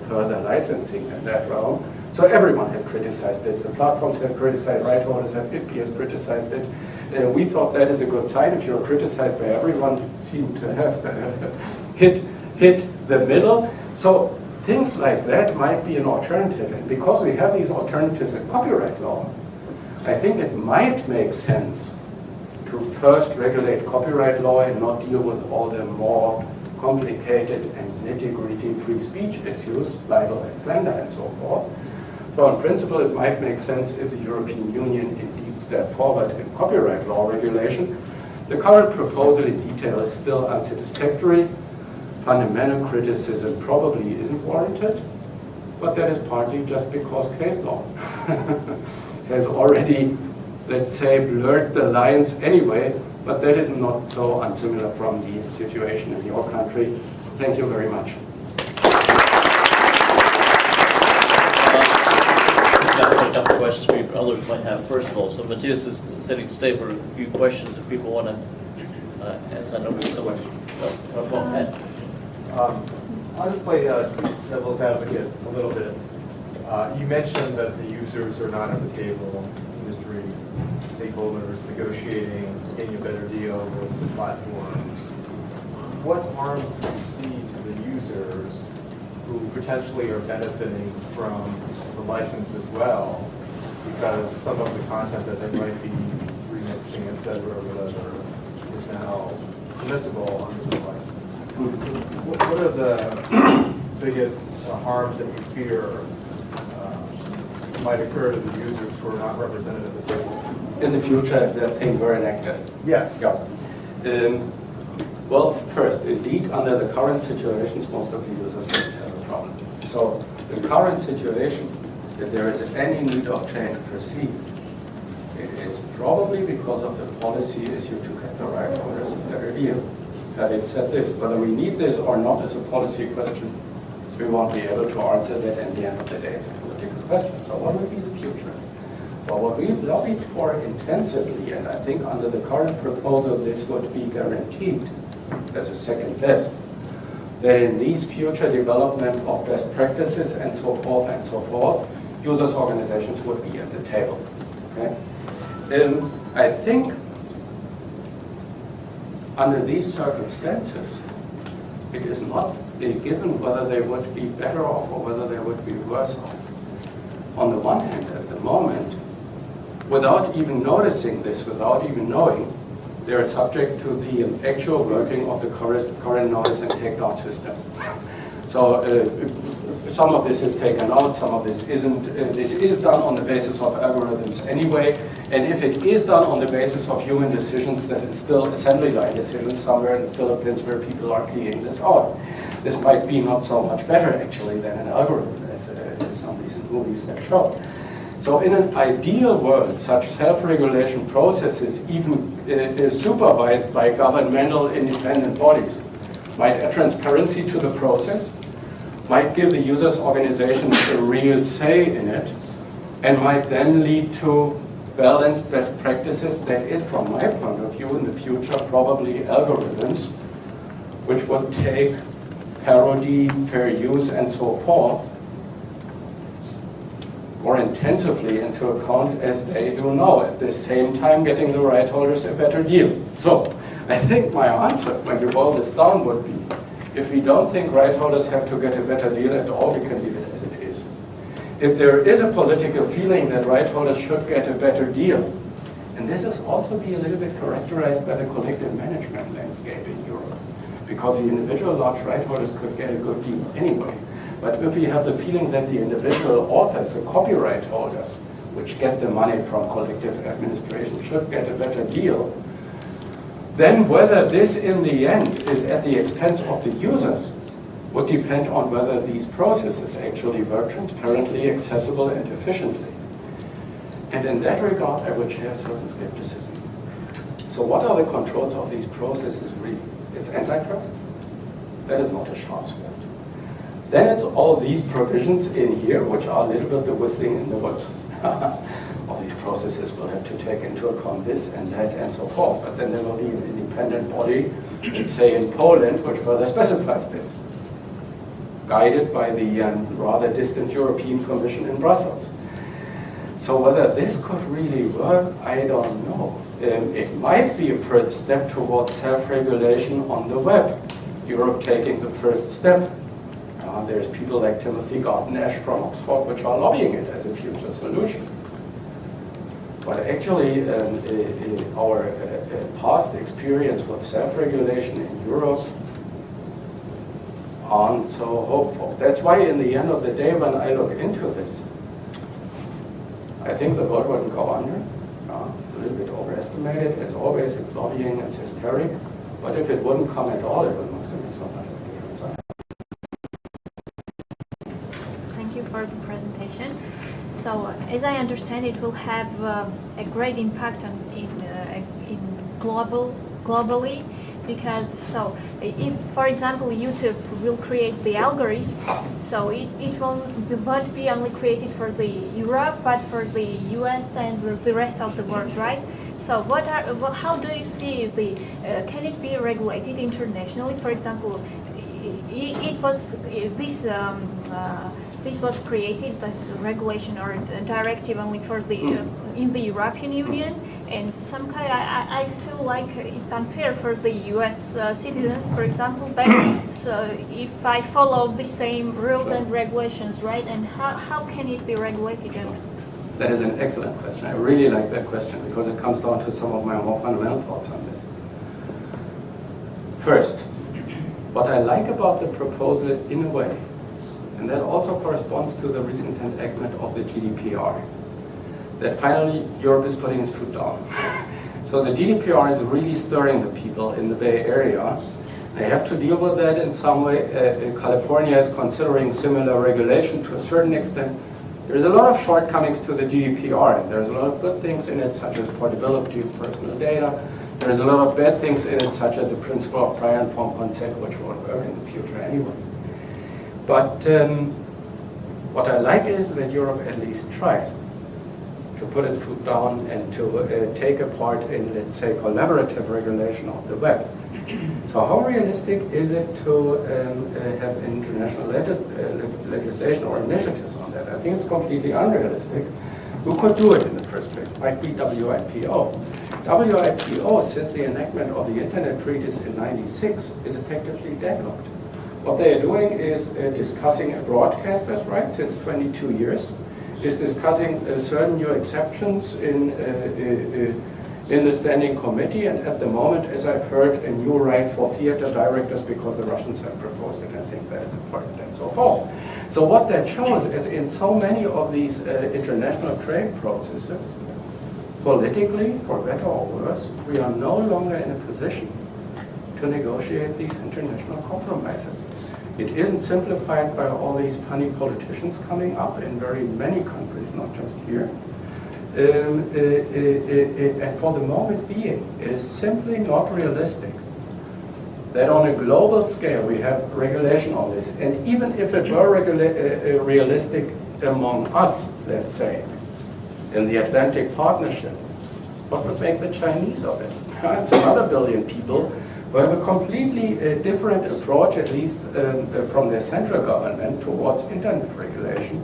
further licensing in that realm. So everyone has criticized this. The platforms have criticized, right holders have, IFPI has criticized it. We thought that is a good sign. If you're criticized by everyone, you seem to have hit the middle. So things like that might be an alternative. And because we have these alternatives in copyright law, I think it might make sense to first regulate copyright law and not deal with all the more complicated and nitty-gritty free speech issues, libel and slander and so forth. So in principle, it might make sense if the European Union indeed step forward in copyright law regulation. The current proposal in detail is still unsatisfactory. Fundamental criticism probably isn't warranted, but that is partly just because case law has already, let's say, blurred the lines anyway, but that is not so unsimilar from the situation in your country. Thank you very much. I've got a couple of questions for you, others might have. First of all, so Matthias is sitting to stay for a few questions if people want to answer. I know there's so much. I'll just play devil's advocate a little bit. You mentioned that the users are not at the table, industry stakeholders negotiating, getting a better deal with the platforms. What harms do you see to the users who potentially are benefiting from the license as well, because some of the content that they might be remixing, et cetera, or whatever, is now permissible under the license? What are the biggest harms that you fear might occur to the users who are not represented at the table? in the future if that thing were enacted? Yes. Yeah. Well, first, indeed, under the current situations, most of the users don't have a problem. So the current situation, if there is any need of change perceived, it is probably because of the policy issue to get the right holders a better deal. Having said this, whether we need this or not is a policy question. We won't be able to answer that at the end of the day. It's a political question. So what will be the future? Well, what we've lobbied for intensively, and I think under the current proposal this would be guaranteed as a second best, that in these future development of best practices and so forth, users' organizations would be at the table. Okay? I think under these circumstances, it is not a given whether they would be better off or whether they would be worse off. On the one hand, at the moment, without even noticing this, without even knowing, they are subject to the actual working of the current notice and takedown system. So some of this is taken out, some of this isn't. This is done on the basis of algorithms anyway, and if it is done on the basis of human decisions, that is still assembly line decisions somewhere in the Philippines where people are keying this out. This might be not so much better actually than an algorithm, as some recent movies have shown. So in an ideal world, such self-regulation processes, even supervised by governmental independent bodies, might add transparency to the process, might give the users' organizations a real say in it, and might then lead to balanced best practices that is, from my point of view, in the future, probably algorithms, which would take parody, fair use, and so forth, more intensively into account as they do now, at the same time getting the right holders a better deal. So I think my answer, when you boil this down, would be, if we don't think right holders have to get a better deal at all, we can leave it as it is. If there is a political feeling that right holders should get a better deal, and this is also be a little bit characterized by the collective management landscape in Europe, because the individual large right holders could get a good deal anyway. But if we have the feeling that the individual authors, the copyright holders, which get the money from collective administration, should get a better deal, then whether this in the end is at the expense of the users would depend on whether these processes actually work transparently, accessible, and efficiently. And in that regard, I would share certain skepticism. So what are the controls of these processes really? It's antitrust. That is not a sharp sword. Then it's all these provisions in here, which are a little bit the whistling in the woods. All these processes will have to take into account this and that and so forth. But then there will be an independent body, let's say in Poland, which further specifies this, guided by the rather distant European Commission in Brussels. So whether this could really work, I don't know. It might be a first step towards self-regulation on the web. Europe taking the first step. There's people like Timothy Garton-Ash from Oxford which are lobbying it as a future solution. But actually, our past experience with self-regulation in Europe aren't so hopeful. That's why in the end of the day, when I look into this, I think the world wouldn't go under. It's a little bit overestimated. As always, it's lobbying, it's hysteric. But if it wouldn't come at all, it would not make so much of a difference. Thank you for the presentation. So, as I understand, it will have a great impact globally, because if, for example, YouTube will create the algorithm, so it won't be only created for the Europe, but for the US and the rest of the world, right? So how do you see can it be regulated internationally? For example, this was created, this regulation or directive, only for in the European Union, and I feel like it's unfair for the US citizens, for example. But so if I follow the same rules and regulations, right, and how can it be regulated? That is an excellent question. I really like that question because it comes down to some of my more fundamental thoughts on this. First, what I like about the proposal in a way, and that also corresponds to the recent enactment of the GDPR, that finally Europe is putting its foot down. So the GDPR is really stirring the people in the Bay Area. They have to deal with that in some way. California is considering similar regulation to a certain extent. There's a lot of shortcomings to the GDPR, and there's a lot of good things in it, such as portability of personal data. There's a lot of bad things in it, such as the principle of prior informed consent, which won't work in the future anyway. But what I like is that Europe at least tries to put its foot down and to take a part in, let's say, collaborative regulation of the web. So how realistic is it to have international legislation or initiatives on that? I think it's completely unrealistic. Who could do it in the first place? Might be WIPO. WIPO, since the enactment of the Internet Treaties in '96, is effectively deadlocked. What they are doing is discussing a broadcaster's right since 22 years, is discussing certain new exceptions in the standing committee, and at the moment, as I've heard, a new right for theater directors because the Russians have proposed it and think that is important and so forth. So what that shows is in so many of these international trade processes, politically, for better or worse, we are no longer in a position to negotiate these international compromises. It isn't simplified by all these funny politicians coming up in very many countries, not just here. And for the moment being, it is simply not realistic that on a global scale we have regulation on this. And even if it were realistic among us, let's say, in the Atlantic Partnership, what would make the Chinese of it? It's another billion people who have a completely different approach, at least from their central government, towards internet regulation,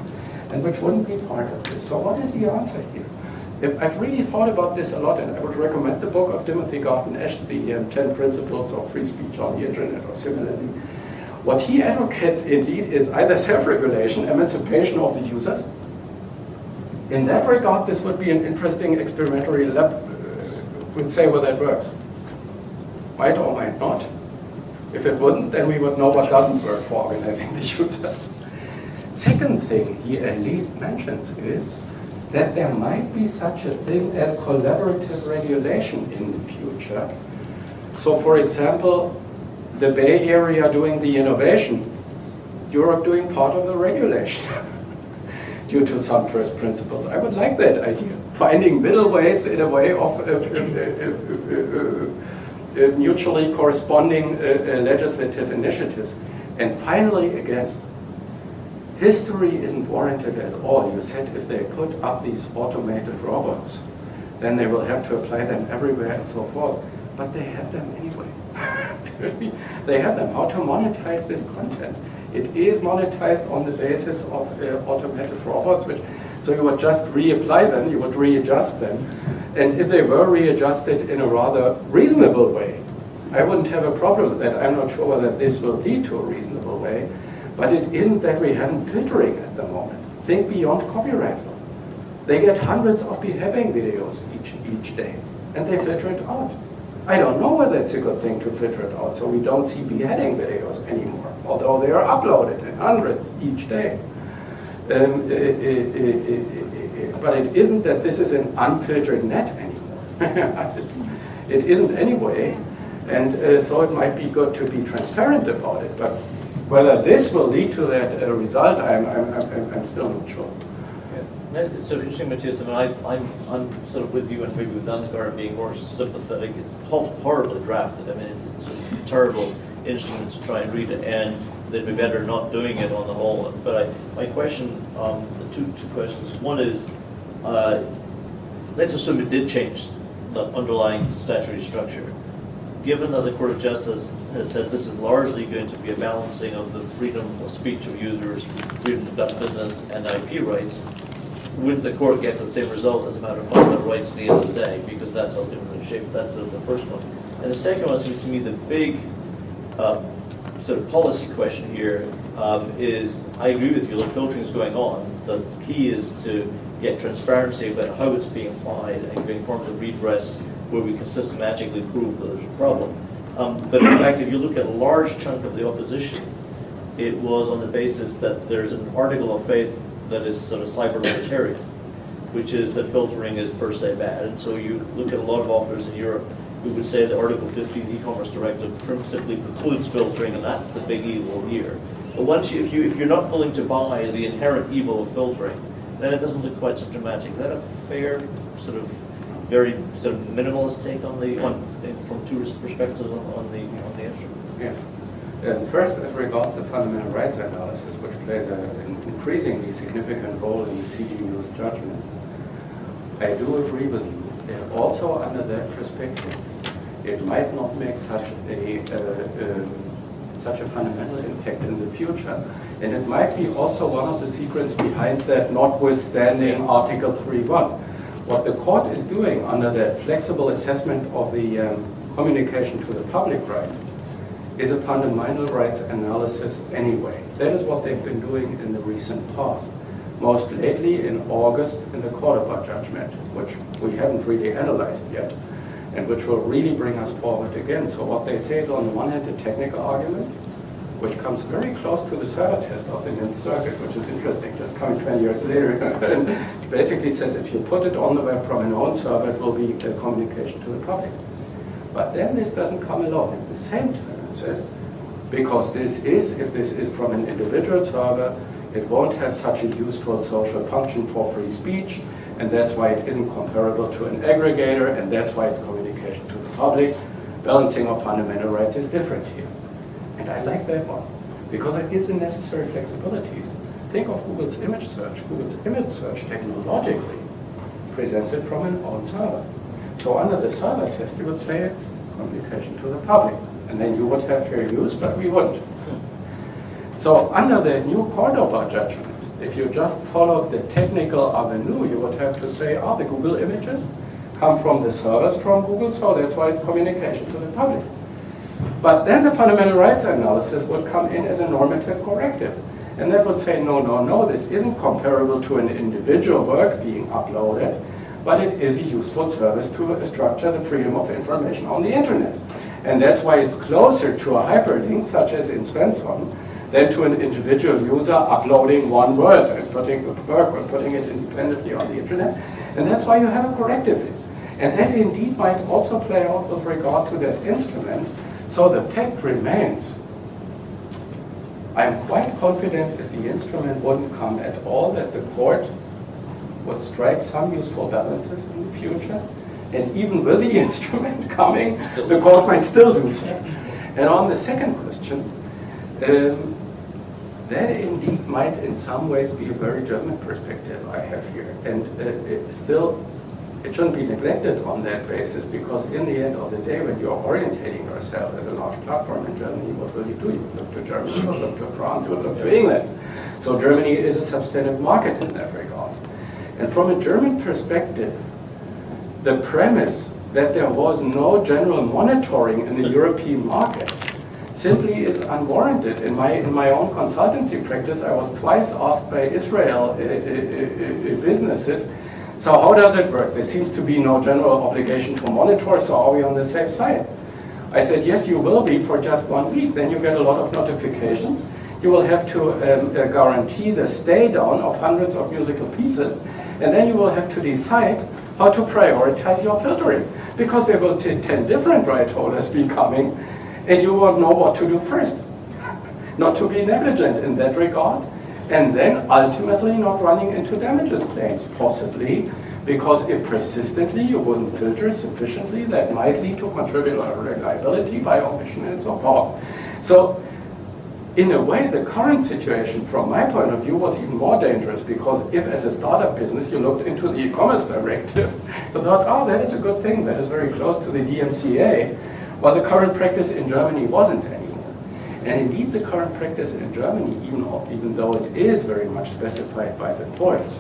and which wouldn't be part of this. So what is the answer here? I've really thought about this a lot, and I would recommend the book of Timothy Garton-Ash, the 10 Principles of Free Speech on the Internet, or similarly. What he advocates indeed is either self-regulation, emancipation of the users. In that regard, this would be an interesting experimentary lab. We'd say whether that works. Might or might not. If it wouldn't, then we would know what doesn't work for organizing the users. Second thing he at least mentions is that there might be such a thing as collaborative regulation in the future. So for example, the Bay Area doing the innovation, Europe doing part of the regulation due to some first principles. I would like that idea. Finding middle ways in a way of mutually corresponding legislative initiatives. And finally, again, history isn't warranted at all. You said if they put up these automated robots, then they will have to apply them everywhere and so forth. But they have them anyway. They have them. How to monetize this content? It is monetized on the basis of automated robots, so you would just reapply them, you would readjust them. And if they were readjusted in a rather reasonable way, I wouldn't have a problem with that. I'm not sure whether this will lead to a reasonable way. But it isn't that we haven't filtering at the moment. Think beyond copyright law. They get hundreds of beheading videos each day, and they filter it out. I don't know whether it's a good thing to filter it out, so we don't see beheading videos anymore, although they are uploaded in hundreds each day. But it isn't that this is an unfiltered net anymore. It isn't anyway, and so it might be good to be transparent about it. But whether this will lead to that result, I'm still not sure. Yeah. It's sort of interesting, Matthias. I mean, I'm sort of with you and maybe with Dansgaard being more sympathetic. It's horribly drafted. I mean, it's just a terrible instrument to try and read it, and they'd be better not doing it on the whole. But my question, two questions. One is, let's assume it did change the underlying statutory structure. Given that the Court of Justice has said this is largely going to be a balancing of the freedom of speech of users, freedom to conduct business, and IP rights, wouldn't the court get the same result as a matter of fundamental rights at the end of the day? Because that's ultimately shaped. That's the first one. And the second one seems to me the big sort of policy question here is, I agree with you, the filtering is going on. The key is to get transparency about how it's being applied and getting forms of redress where we can systematically prove that there's a problem. But in fact, if you look at a large chunk of the opposition, it was on the basis that there's an article of faith that is sort of cyber libertarian. which is that filtering is per se bad. And so you look at a lot of authors in Europe who would say that Article 50 of the e-commerce directive simply precludes filtering, and that's the big evil here. But once if you're not willing to buy the inherent evil of filtering, then it doesn't look quite so dramatic. Is that a fair sort of very sort of minimalist take on from two perspectives on the issue? Yes. First, as regards the fundamental rights analysis, which plays an increasingly significant role in the CDU's judgments, I do agree with you. Also, under that perspective, it might not make such a fundamental impact in the future. And it might be also one of the secrets behind that, notwithstanding Article 3.1. What the court is doing under that flexible assessment of the communication to the public right is a fundamental rights analysis anyway. That is what they've been doing in the recent past. Most lately in August in the Cordoba judgment, which we haven't really analyzed yet, and which will really bring us forward again. So what they say is on the one hand a technical argument, which comes very close to the server test of the Ninth Circuit, which is interesting, just coming 20 years later. And it basically says if you put it on the web from an own server, it will be a communication to the public. But then this doesn't come along. At the same time, it says, because if this is from an individual server, it won't have such a useful social function for free speech, and that's why it isn't comparable to an aggregator, and that's why it's communication to the public. Balancing of fundamental rights is different here. And I like that one, because it gives the necessary flexibilities. Think of Google's image search. Google's image search technologically presents it from an own server. So under the server test, you would say it's communication to the public. And then you would have fair use, but we wouldn't. So under the new Cordoba judgment, if you just followed the technical avenue, you would have to say, the Google images come from the servers from Google, so that's why it's communication to the public. But then the fundamental rights analysis would come in as a normative corrective. And that would say, no, this isn't comparable to an individual work being uploaded, but it is a useful service to structure the freedom of information on the internet. And that's why it's closer to a hyperlink, such as in Svensson, than to an individual user uploading one word and putting it independently on the internet. And that's why you have a corrective. And that indeed might also play out with regard to that instrument. So the fact remains, I am quite confident if the instrument wouldn't come at all, that the court would strike some useful balances in the future. And even with the instrument coming, the court might still do so. And on the second question, that indeed might in some ways be a very German perspective I have here. And it shouldn't be neglected on that basis, because in the end of the day, when you're orientating yourself as a large platform in Germany, what will you do? You will look to Germany, you will look to France, you will look to England. So Germany is a substantive market in that regard. And from a German perspective, the premise that there was no general monitoring in the European market simply is unwarranted. In my own consultancy practice, I was twice asked by Israel businesses, so how does it work? There seems to be no general obligation to monitor, so are we on the safe side? I said, yes, you will be for just 1 week. Then you get a lot of notifications. You will have to guarantee the stay down of hundreds of musical pieces, and then you will have to decide how to prioritize your filtering, because there will 10 different right holders be coming, and you won't know what to do first. Not to be negligent in that regard, and then ultimately not running into damages claims, possibly, because if persistently you wouldn't filter sufficiently, that might lead to contributor reliability by omission and so forth. So, in a way, the current situation, from my point of view, was even more dangerous, because if, as a startup business, you looked into the e-commerce directive, you thought, that is a good thing, that is very close to the DMCA, while the current practice in Germany wasn't anymore. And indeed, the current practice in Germany, even though it is very much specified by the courts,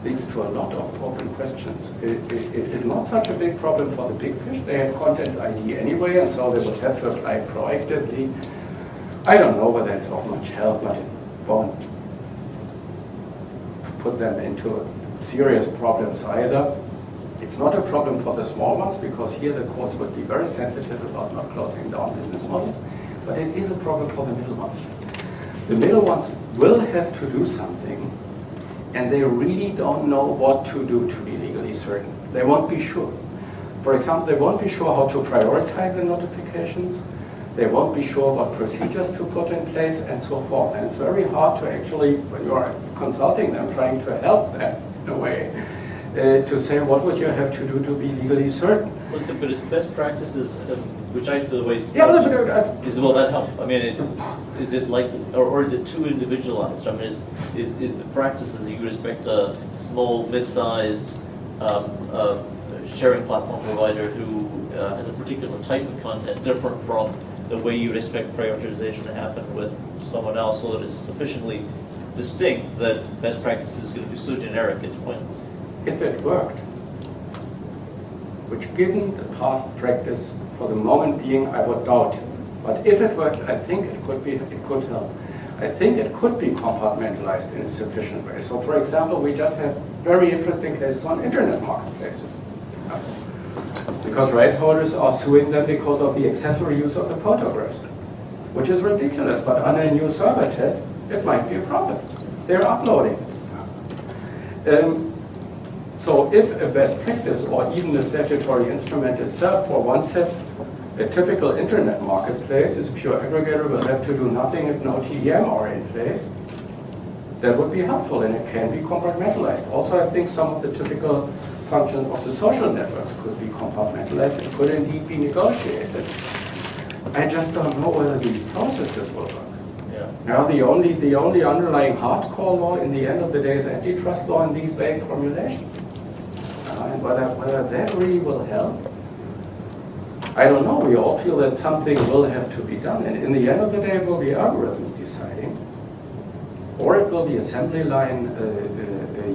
leads to a lot of open questions. It is not such a big problem for the big fish. They have content ID anyway, and so they would have to apply proactively. I don't know whether it's of much help, but it won't put them into serious problems either. It's not a problem for the small ones, because here the courts would be very sensitive about not closing down business models, but it is a problem for the middle ones. The middle ones will have to do something and they really don't know what to do to be legally certain. They won't be sure. For example, they won't be sure how to prioritize the notifications. They won't be sure what procedures to put in place and so forth. And it's very hard to actually, when you're consulting them, trying to help them in a way, to say what would you have to do to be legally certain. But it's best practices, which I feel the way Yeah, will that help? I mean, is it like, or is it too individualized? I mean, is the practices that you expect a small, mid-sized sharing platform provider who has a particular type of content different from the way you would expect prioritization to happen with someone else, so that it's sufficiently distinct that best practice is going to be so generic it's pointless? If it worked, which given the past practice for the moment being, I would doubt. But if it worked, I think it could help. I think it could be compartmentalized in a sufficient way. So for example, we just have very interesting cases on internet marketplaces. Because right holders are suing them because of the accessory use of the photographs, which is ridiculous, but under a new server test, it might be a problem. They're uploading. So if a best practice or even a statutory instrument itself for one set, a typical internet marketplace is pure aggregator will have to do nothing if no TDM are in place, that would be helpful and it can be compartmentalized. Also, I think some of the typical functions of the social networks could be compartmentalized and could indeed be negotiated. I just don't know whether these processes will work. Now, the only underlying hardcore law in the end of the day is antitrust law in these vague formulations. And whether that really will help, I don't know. We all feel that something will have to be done. And in the end of the day, it will be algorithms deciding, or it will be assembly line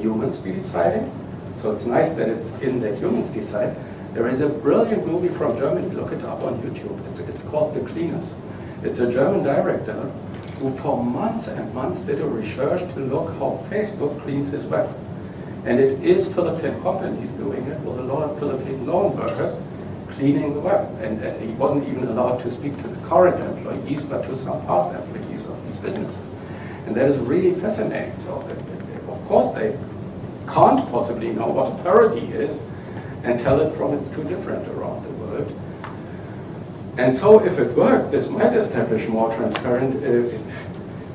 humans be deciding. So it's nice that it's in that humans decide. There is a brilliant movie from Germany, look it up on YouTube. It's called The Cleaners. It's a German director who for months and months did a research to look how Facebook cleans his web. And it is Philippine companies doing it with a lot of Philippine loan workers cleaning the web. And he wasn't even allowed to speak to the current employees, but to some past employees of these businesses. And that is really fascinating. So of course they can't possibly know what a parody is and tell it from it's too different around the world. And so if it worked, this might establish more transparent,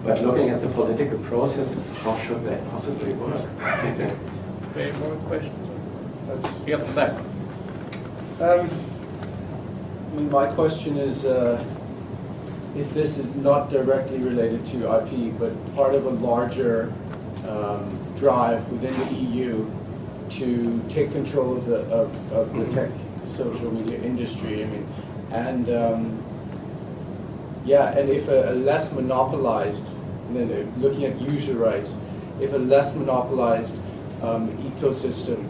but looking at the political process, how should that possibly work? Any more questions? You have the back. I mean, my question is, if this is not directly related to IP, but part of a larger drive within the EU to take control of the tech social media industry. I mean, and and if a less monopolized, looking at user rights, if a less monopolized ecosystem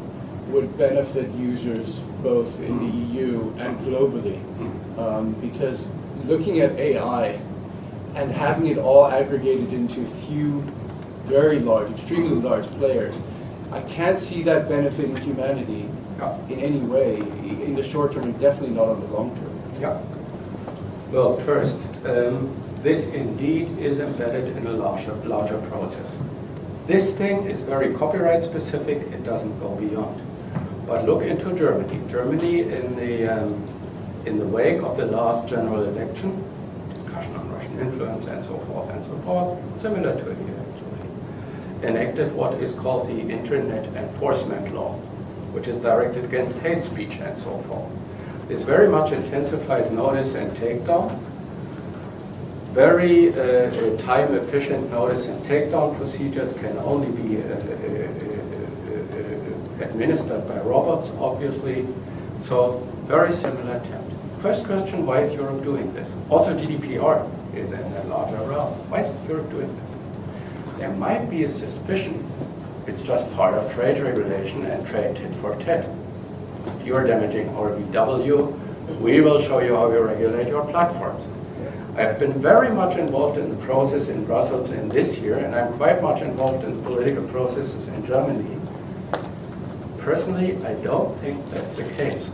would benefit users both in the EU and globally, because looking at AI and having it all aggregated into few very large, extremely large players, I can't see that benefiting humanity in any way, in the short term and definitely not on the long term. Yeah. Well, first, this indeed is embedded in a larger process. This thing is very copyright specific, it doesn't go beyond. But look into Germany. Germany in the wake of the last general election, discussion on Russian influence and so forth, similar to here actually, enacted what is called the Internet Enforcement Law, which is directed against hate speech and so forth. This very much intensifies notice and takedown. Very time-efficient notice and takedown procedures can only be administered by robots, obviously. So very similar attempt. First question, why is Europe doing this? Also GDPR is in a larger realm. Why is Europe doing this? There might be a suspicion it's just part of trade regulation and trade tit for tat. You're damaging RBW, we will show you how we regulate your platforms. I've been very much involved in the process in Brussels in this year, and I'm quite much involved in the political processes in Germany. Personally, I don't think that's the case.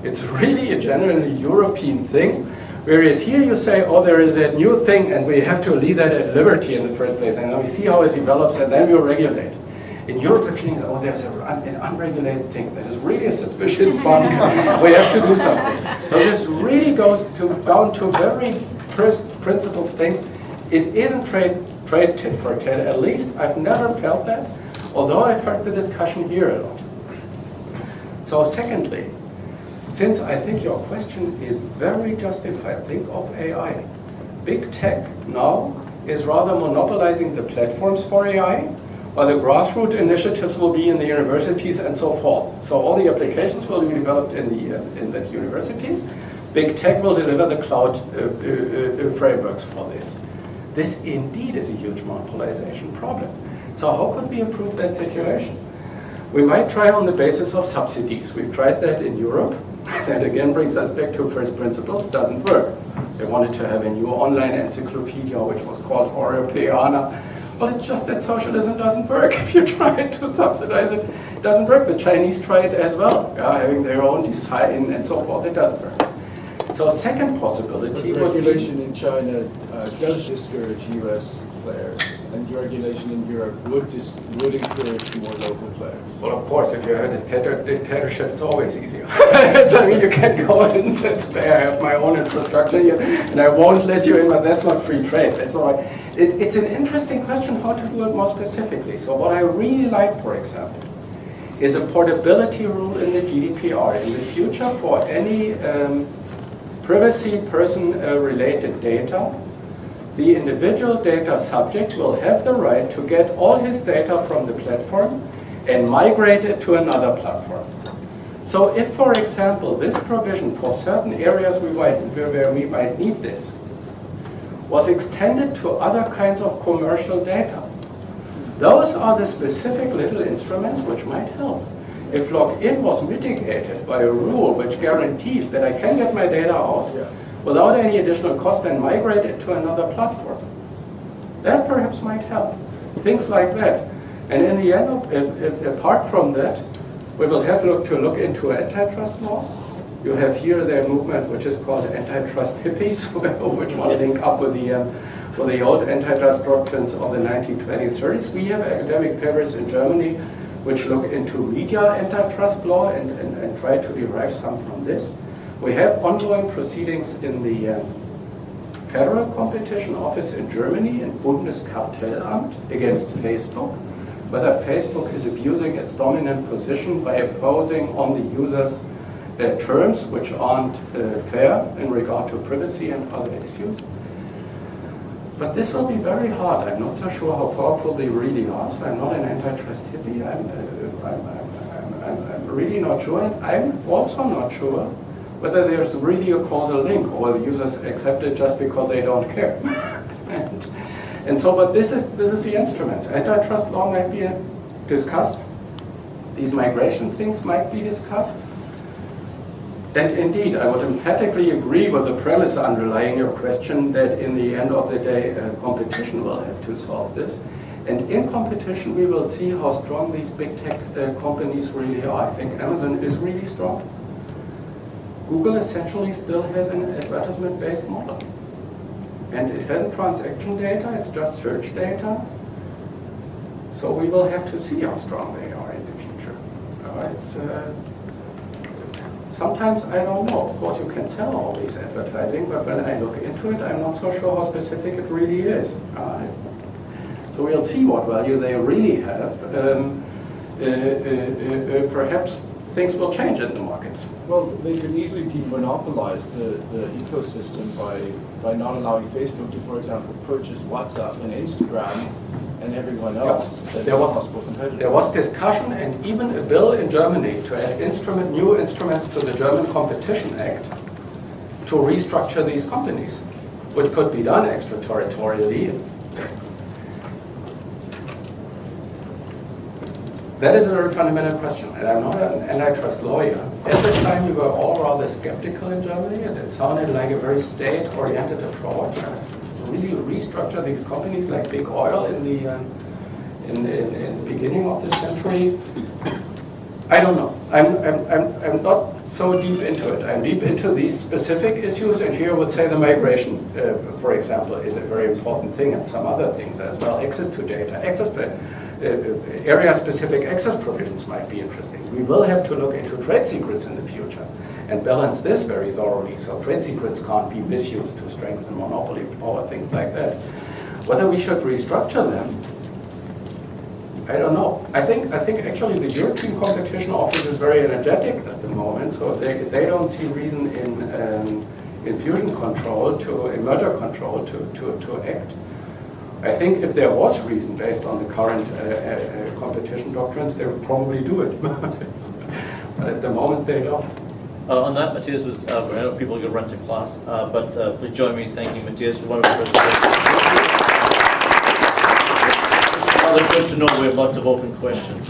It's really a genuinely European thing, whereas here you say, oh, there is a new thing and we have to leave that at liberty in the first place, and we see how it develops and then we'll regulate. In Europe, the feeling is, oh, there's an unregulated thing that is really a suspicious bunk. We have to do something. So this really goes down to very first principles things. It isn't trade tit for tat. At least I've never felt that, although I've heard the discussion here a lot. So secondly, since I think your question is very justified, think of AI. Big tech now is rather monopolizing the platforms for AI, while the grassroots initiatives will be in the universities and so forth. So all the applications will be developed in the universities. Big tech will deliver the cloud frameworks for this. This indeed is a huge monopolization problem. So how could we improve that situation? We might try on the basis of subsidies. We've tried that in Europe. That again brings us back to first principles, doesn't work. They wanted to have a new online encyclopedia which was called Europeana. But it's just that socialism doesn't work. If you try to subsidize it, it doesn't work. The Chinese try it as well, having their own design and so forth, it doesn't work. So second possibility But would be... regulation in China does discourage US players, and regulation in Europe would encourage more local players. Well, of course, if you have a dictatorship, it's always easier. I mean, you can go in and say, I have my own infrastructure here, and I won't let you in, but that's not free trade. That's all right. It's an interesting question how to do it more specifically. So what I really like, for example, is a portability rule in the GDPR. In the future, for any privacy person-related data, the individual data subject will have the right to get all his data from the platform and migrate it to another platform. So if, for example, this provision for certain areas where we might need this was extended to other kinds of commercial data, those are the specific little instruments which might help. If login was mitigated by a rule which guarantees that I can get my data out without any additional cost and migrate it to another platform, that perhaps might help. Things like that. And in the end, apart from that, we will have to look into antitrust law. You have here the movement which is called antitrust hippies, which want to link up with the old antitrust doctrines of the 1920s, 30s. We have academic papers in Germany which look into media antitrust law and try to derive some from this. We have ongoing proceedings in the Federal Competition Office in Germany and Bundeskartellamt against Facebook, whether Facebook is abusing its dominant position by imposing on the users terms which aren't fair in regard to privacy and other issues. But this will be very hard. I'm not so sure how powerful they really are. So I'm not an antitrust hippie. I'm really not sure. And I'm also not sure whether there's really a causal link or the users accept it just because they don't care. and so, but this is the instruments. Antitrust law might be discussed. These migration things might be discussed. And indeed, I would emphatically agree with the premise underlying your question that in the end of the day, competition will have to solve this. And in competition, we will see how strong these big tech companies really are. I think Amazon is really strong. Google essentially still has an advertisement-based model. And it has transaction data, it's just search data. So we will have to see how strong they are in the future. Sometimes I don't know. Of course, you can sell all these advertising, but when I look into it, I'm not so sure how specific it really is. So we'll see what value they really have. Perhaps things will change in the markets. Well, they could easily demonopolize the ecosystem by not allowing Facebook to, for example, purchase WhatsApp and Instagram and everyone else. There was discussion and even a bill in Germany to add new instruments to the German Competition Act to restructure these companies, which could be done extraterritorially. That is a very fundamental question, and I'm not an antitrust lawyer. At the time, we were all rather skeptical in Germany, and it sounded like a very state-oriented approach. Really restructure these companies like big oil in the beginning of the century. I don't know. I'm not so deep into it. I'm deep into these specific issues, and here I would say the migration, for example, is a very important thing, and some other things as well. Access to data, access to area-specific access provisions might be interesting. We will have to look into trade secrets in the future and balance this very thoroughly, so trade secrets can't be misused to strengthen monopoly power, things like that. Whether we should restructure them, I don't know. I think actually the European Competition Office is very energetic at the moment, so they don't see reason in fusion control in merger control to act. I think if there was reason based on the current competition doctrines, they would probably do it. But at the moment they don't. On that, Matthias was, I know people are going to run to class, but please join me in thanking Matthias for one of the presentations. It's rather good to know we have lots of open questions.